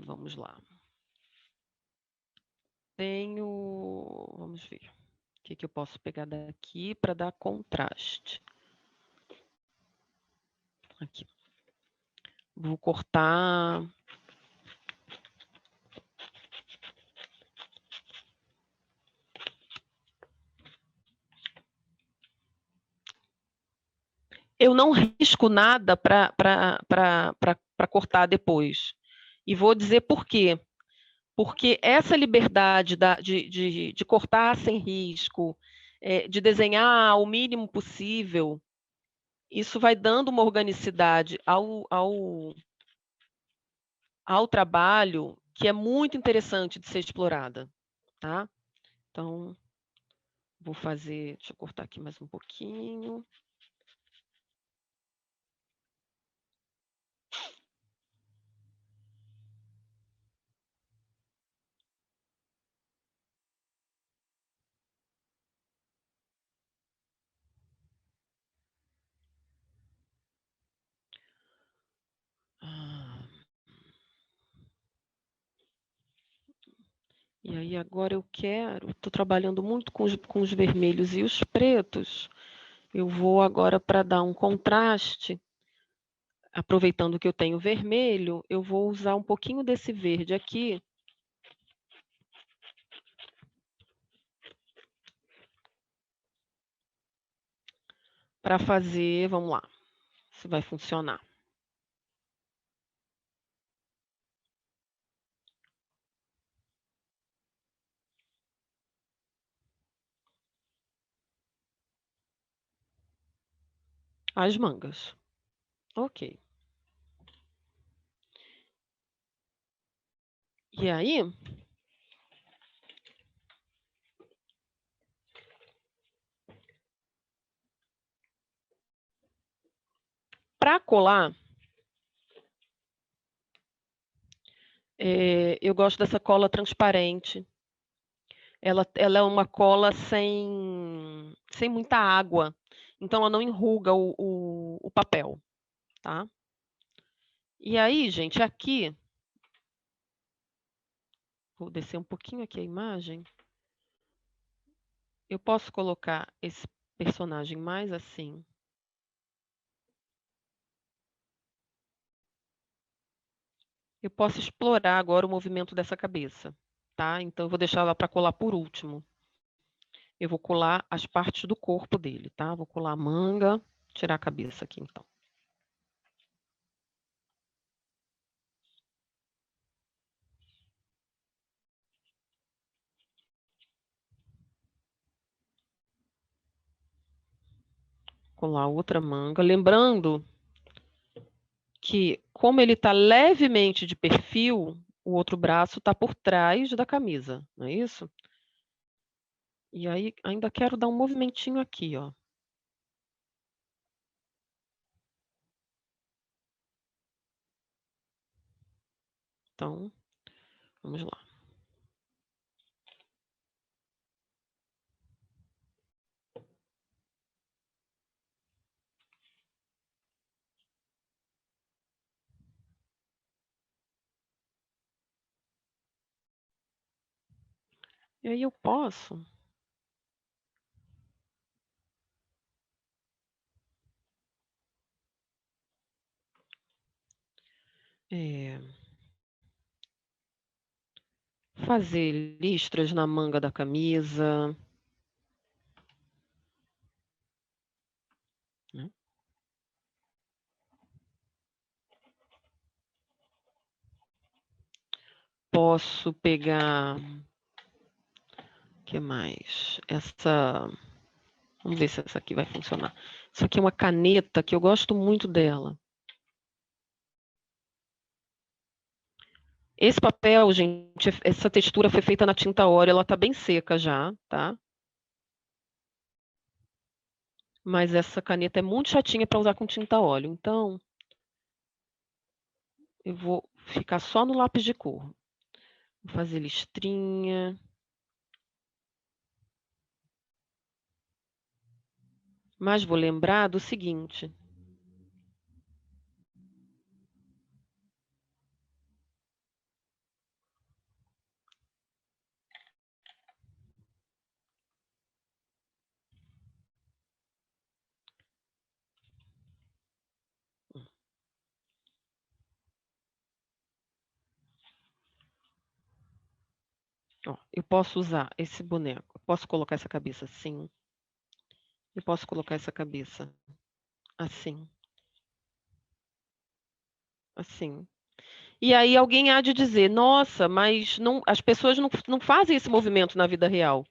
Vamos lá. Vamos Vamos ver. O que eu posso pegar daqui para dar contraste. Aqui. Vou cortar... Eu não risco nada para cortar depois. E vou dizer por quê. Porque essa liberdade de cortar sem risco, de desenhar o mínimo possível, isso vai dando uma organicidade ao trabalho que é muito interessante de ser explorada. Tá? Então, vou fazer... Deixa eu cortar aqui mais um pouquinho. E aí agora eu estou trabalhando muito com os vermelhos e os pretos. Eu vou agora, para dar um contraste, aproveitando que eu tenho vermelho, eu vou usar um pouquinho desse verde aqui. Para fazer, vamos lá, se vai funcionar. As mangas. Ok. E aí, para colar, eu gosto dessa cola transparente. Ela é uma cola sem muita água, então ela não enruga o papel, tá? E aí, gente, aqui, vou descer um pouquinho aqui a imagem. Eu posso colocar esse personagem mais assim. Eu posso explorar agora o movimento dessa cabeça, tá? Então, eu vou deixar ela para colar por último. Eu vou colar as partes do corpo dele, tá? Vou colar a manga, tirar a cabeça aqui, então. Colar outra manga. Lembrando que, como ele está levemente de perfil, o outro braço está por trás da camisa, não é isso? E aí, ainda quero dar um movimentinho aqui, ó. Então, vamos lá. E aí eu posso... fazer listras na manga da camisa. Né? Posso pegar... O que mais? Vamos ver se essa aqui vai funcionar. Isso aqui é uma caneta que eu gosto muito dela. Esse papel, gente, essa textura foi feita na tinta óleo, ela está bem seca já, tá? Mas essa caneta é muito chatinha para usar com tinta óleo, então eu vou ficar só no lápis de cor. Vou fazer listrinha. Mas vou lembrar do seguinte. Ó, eu posso usar esse boneco, eu posso colocar essa cabeça assim, eu posso colocar essa cabeça assim, assim. E aí alguém há de dizer: "Nossa, mas não, as pessoas não fazem esse movimento na vida real".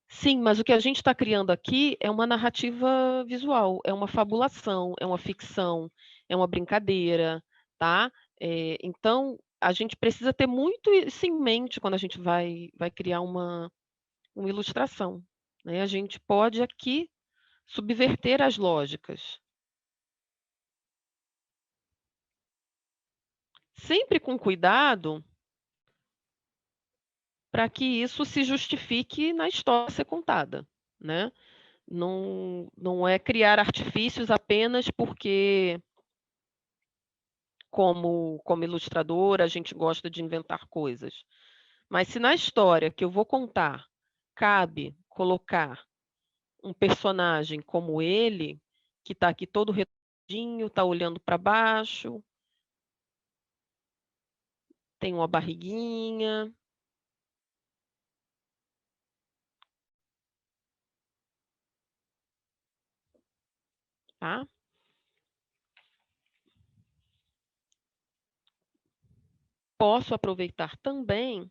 Sim, mas o que a gente está criando aqui é uma narrativa visual, é uma fabulação, é uma ficção, é uma brincadeira, tá. Então, a gente precisa ter muito isso em mente quando a gente vai criar uma ilustração, né. A gente pode aqui subverter as lógicas, sempre com cuidado para que isso se justifique na história a ser contada, né. Não é criar artifícios apenas porque, como ilustradora, a gente gosta de inventar coisas. Mas se na história que eu vou contar, cabe colocar um personagem como ele, que está aqui todo redondinho, está olhando para baixo, tem uma barriguinha, tá. Posso aproveitar também,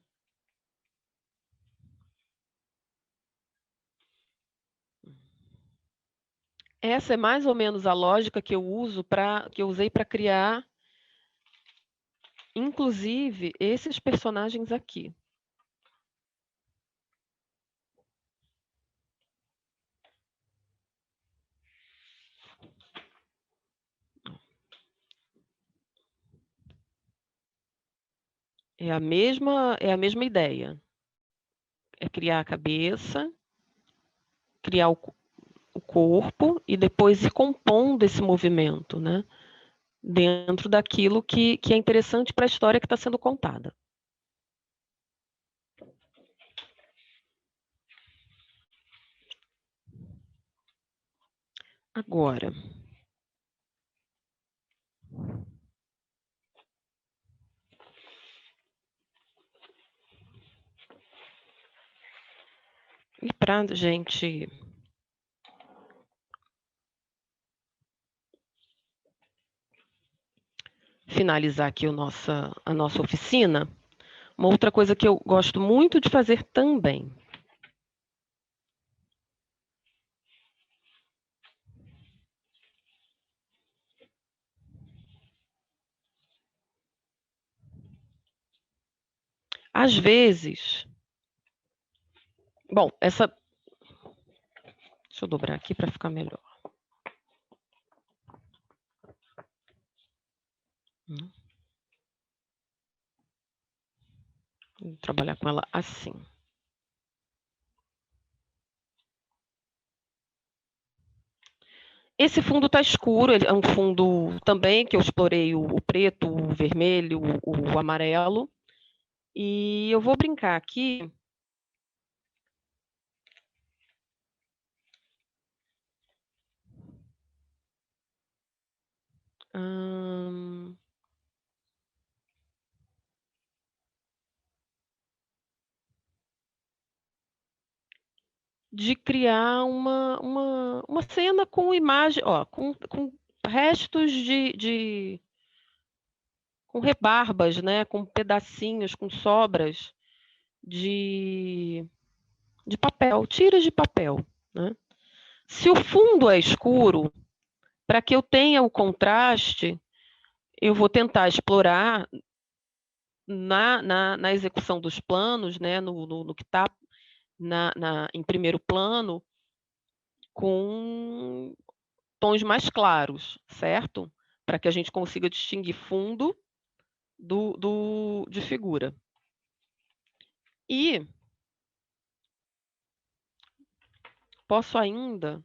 essa é mais ou menos a lógica que eu usei para criar, inclusive, esses personagens aqui. É a mesma ideia, é criar a cabeça, criar o corpo e depois ir compondo esse movimento, né, dentro daquilo que é interessante para a história que está sendo contada. Agora, e pra gente finalizar aqui a nossa oficina, uma outra coisa que eu gosto muito de fazer também, às vezes, bom, deixa eu dobrar aqui para ficar melhor. Vou trabalhar com ela assim. Esse fundo está escuro, ele é um fundo também que eu explorei o preto, o vermelho, o amarelo, e eu vou brincar aqui, hã, de criar uma cena com imagem, ó, com restos com rebarbas, né, com pedacinhos, com sobras de de papel, tiras de papel, né. Se o fundo é escuro, para que eu tenha o contraste, eu vou tentar explorar na execução dos planos, né, no que está em primeiro plano, com tons mais claros, certo? Para que a gente consiga distinguir fundo de figura. E posso ainda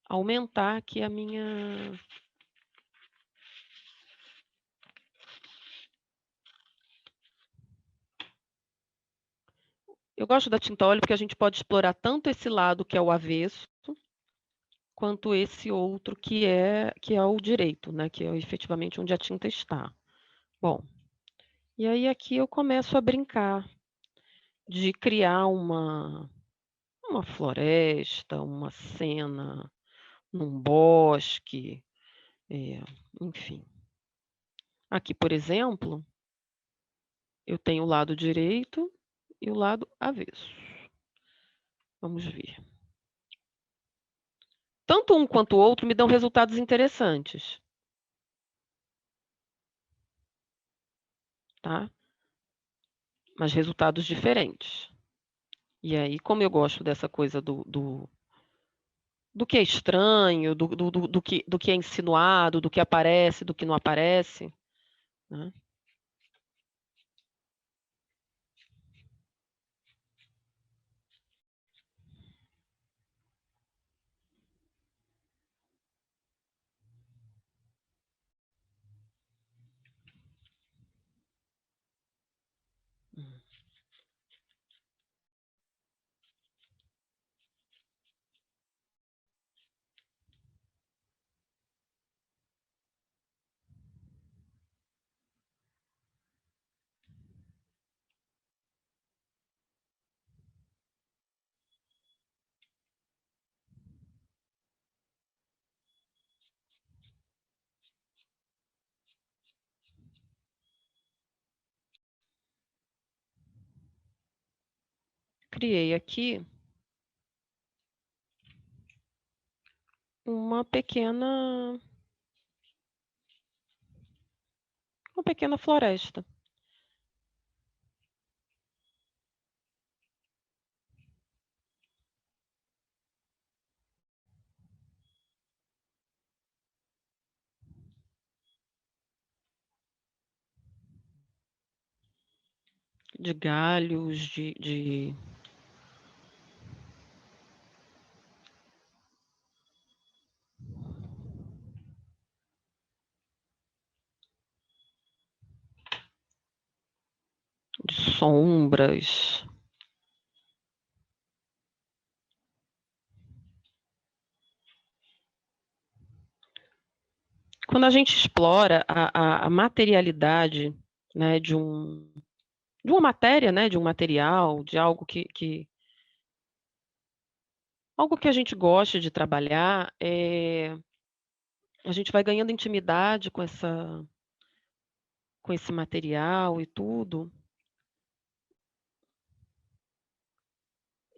aumentar aqui a minha. Eu gosto da tinta óleo porque a gente pode explorar tanto esse lado que é o avesso, quanto esse outro que é o direito, né, que é efetivamente onde a tinta está. Bom, e aí aqui eu começo a brincar. de criar uma floresta, uma cena num bosque, enfim. Aqui, por exemplo, eu tenho o lado direito e o lado avesso. Vamos ver. Tanto um quanto o outro me dão resultados interessantes. Tá? Mas resultados diferentes. E aí, como eu gosto dessa coisa do que é estranho, do que é insinuado, do que aparece, do que não aparece, né? Criei aqui uma pequena floresta. De galhos, de sombras. Quando a gente explora a materialidade, né, de uma matéria, né, de um material, de algo algo que a gente goste de trabalhar, a gente vai ganhando intimidade com esse material e tudo.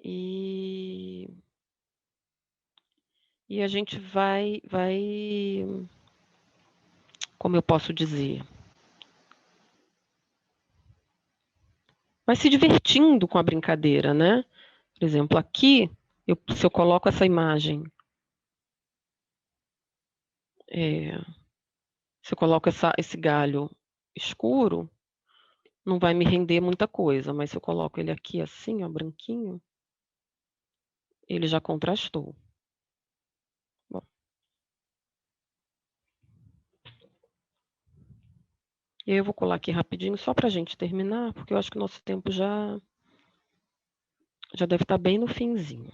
E a gente como eu posso dizer? Vai se divertindo com a brincadeira, né? Por exemplo, aqui, se eu coloco essa imagem, se eu coloco esse galho escuro, não vai me render muita coisa, mas se eu coloco ele aqui assim, ó, branquinho, ele já contrastou. Bom. E aí eu vou colar aqui rapidinho, só para a gente terminar, porque eu acho que o nosso tempo já deve estar bem no finzinho.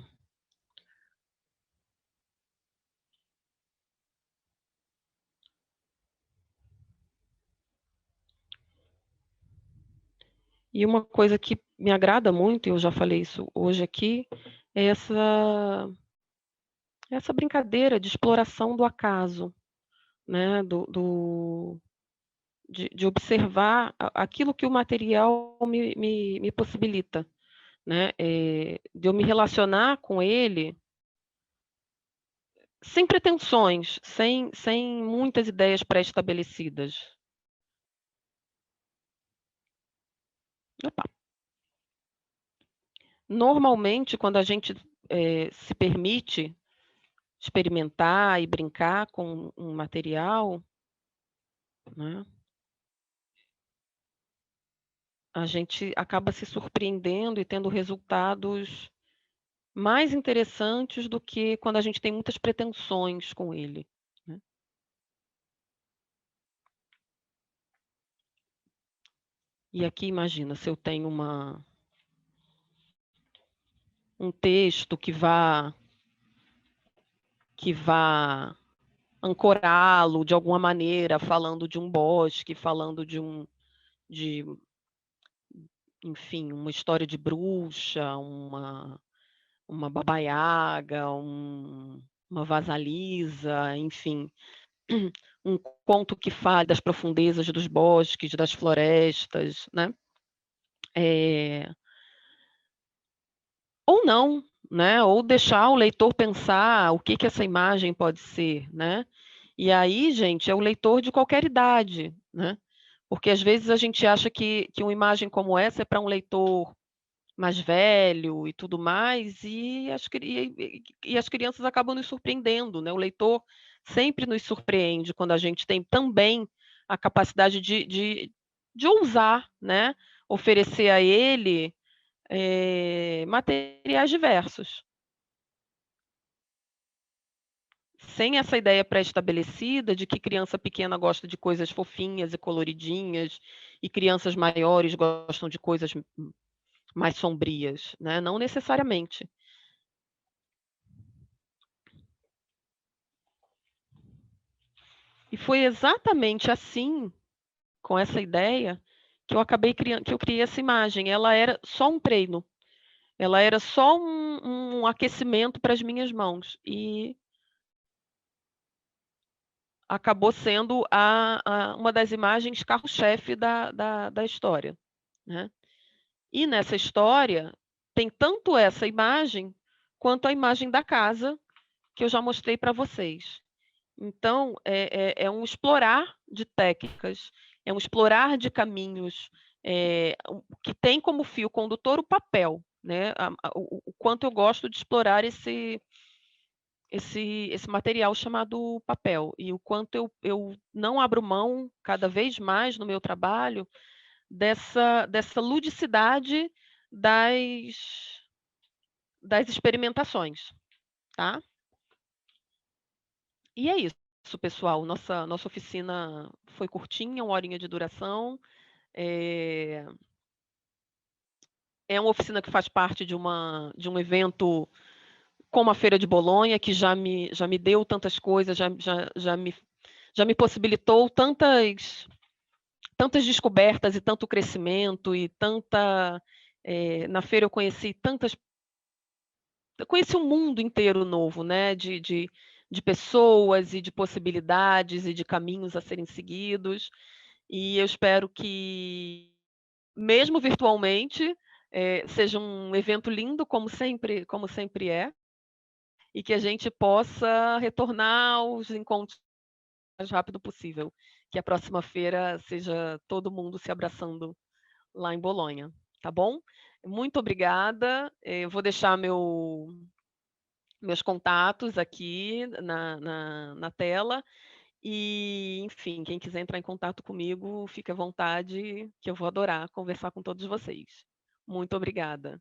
E uma coisa que me agrada muito, e eu já falei isso hoje aqui, é essa brincadeira de exploração do acaso, né? De observar aquilo que o material me possibilita, né? De eu me relacionar com ele sem pretensões, sem muitas ideias pré-estabelecidas. Opa. Normalmente, quando a gente se permite experimentar e brincar com um material, né, a gente acaba se surpreendendo e tendo resultados mais interessantes do que quando a gente tem muitas pretensões com ele, né. E aqui imagina, se eu tenho um texto que vá ancorá-lo de alguma maneira, falando de um bosque, falando de enfim, uma história de bruxa, uma Baba Yaga, uma Vasalisa, enfim, um conto que fale das profundezas dos bosques, das florestas, né. Eh, ou não, né, ou deixar o leitor pensar o que que essa imagem pode ser, né. E aí, gente, é o leitor de qualquer idade, né, porque às vezes a gente acha que uma imagem como essa é para um leitor mais velho e tudo mais, e as crianças acabam nos surpreendendo, né, o leitor sempre nos surpreende quando a gente tem também a capacidade de ousar, né, oferecer a ele, materiais diversos. Sem essa ideia pré-estabelecida de que criança pequena gosta de coisas fofinhas e coloridinhas, e crianças maiores gostam de coisas mais sombrias, né, não necessariamente. E foi exatamente assim, com essa ideia, que eu criei essa imagem. Ela era só um treino, ela era só um aquecimento para as minhas mãos, e acabou sendo uma das imagens carro-chefe da história, né. E nessa história, tem tanto essa imagem, quanto a imagem da casa, que eu já mostrei para vocês. Então, é um explorar de técnicas, é um explorar de caminhos, que tem como fio condutor o papel, né, o quanto eu gosto de explorar esse material chamado papel, e o quanto eu não abro mão, cada vez mais no meu trabalho, dessa ludicidade das das experimentações, tá. E é isso, pessoal, nossa oficina foi curtinha, 1 horinha de duração, eh, é uma oficina que faz parte de um evento como a Feira de Bolonha, que já me deu tantas coisas, já me possibilitou tantas descobertas e tanto crescimento e na feira eu conheci um mundo inteiro novo, né, de pessoas e de possibilidades e de caminhos a serem seguidos, e eu espero que, mesmo virtualmente, seja um evento lindo como sempre é, e que a gente possa retornar aos encontros o mais rápido possível, que a próxima feira seja todo mundo se abraçando lá em Bolonha, tá bom? Muito obrigada, eu vou deixar meus contatos aqui na tela, e, enfim, quem quiser entrar em contato comigo, fique à vontade, que eu vou adorar conversar com todos vocês. Muito obrigada.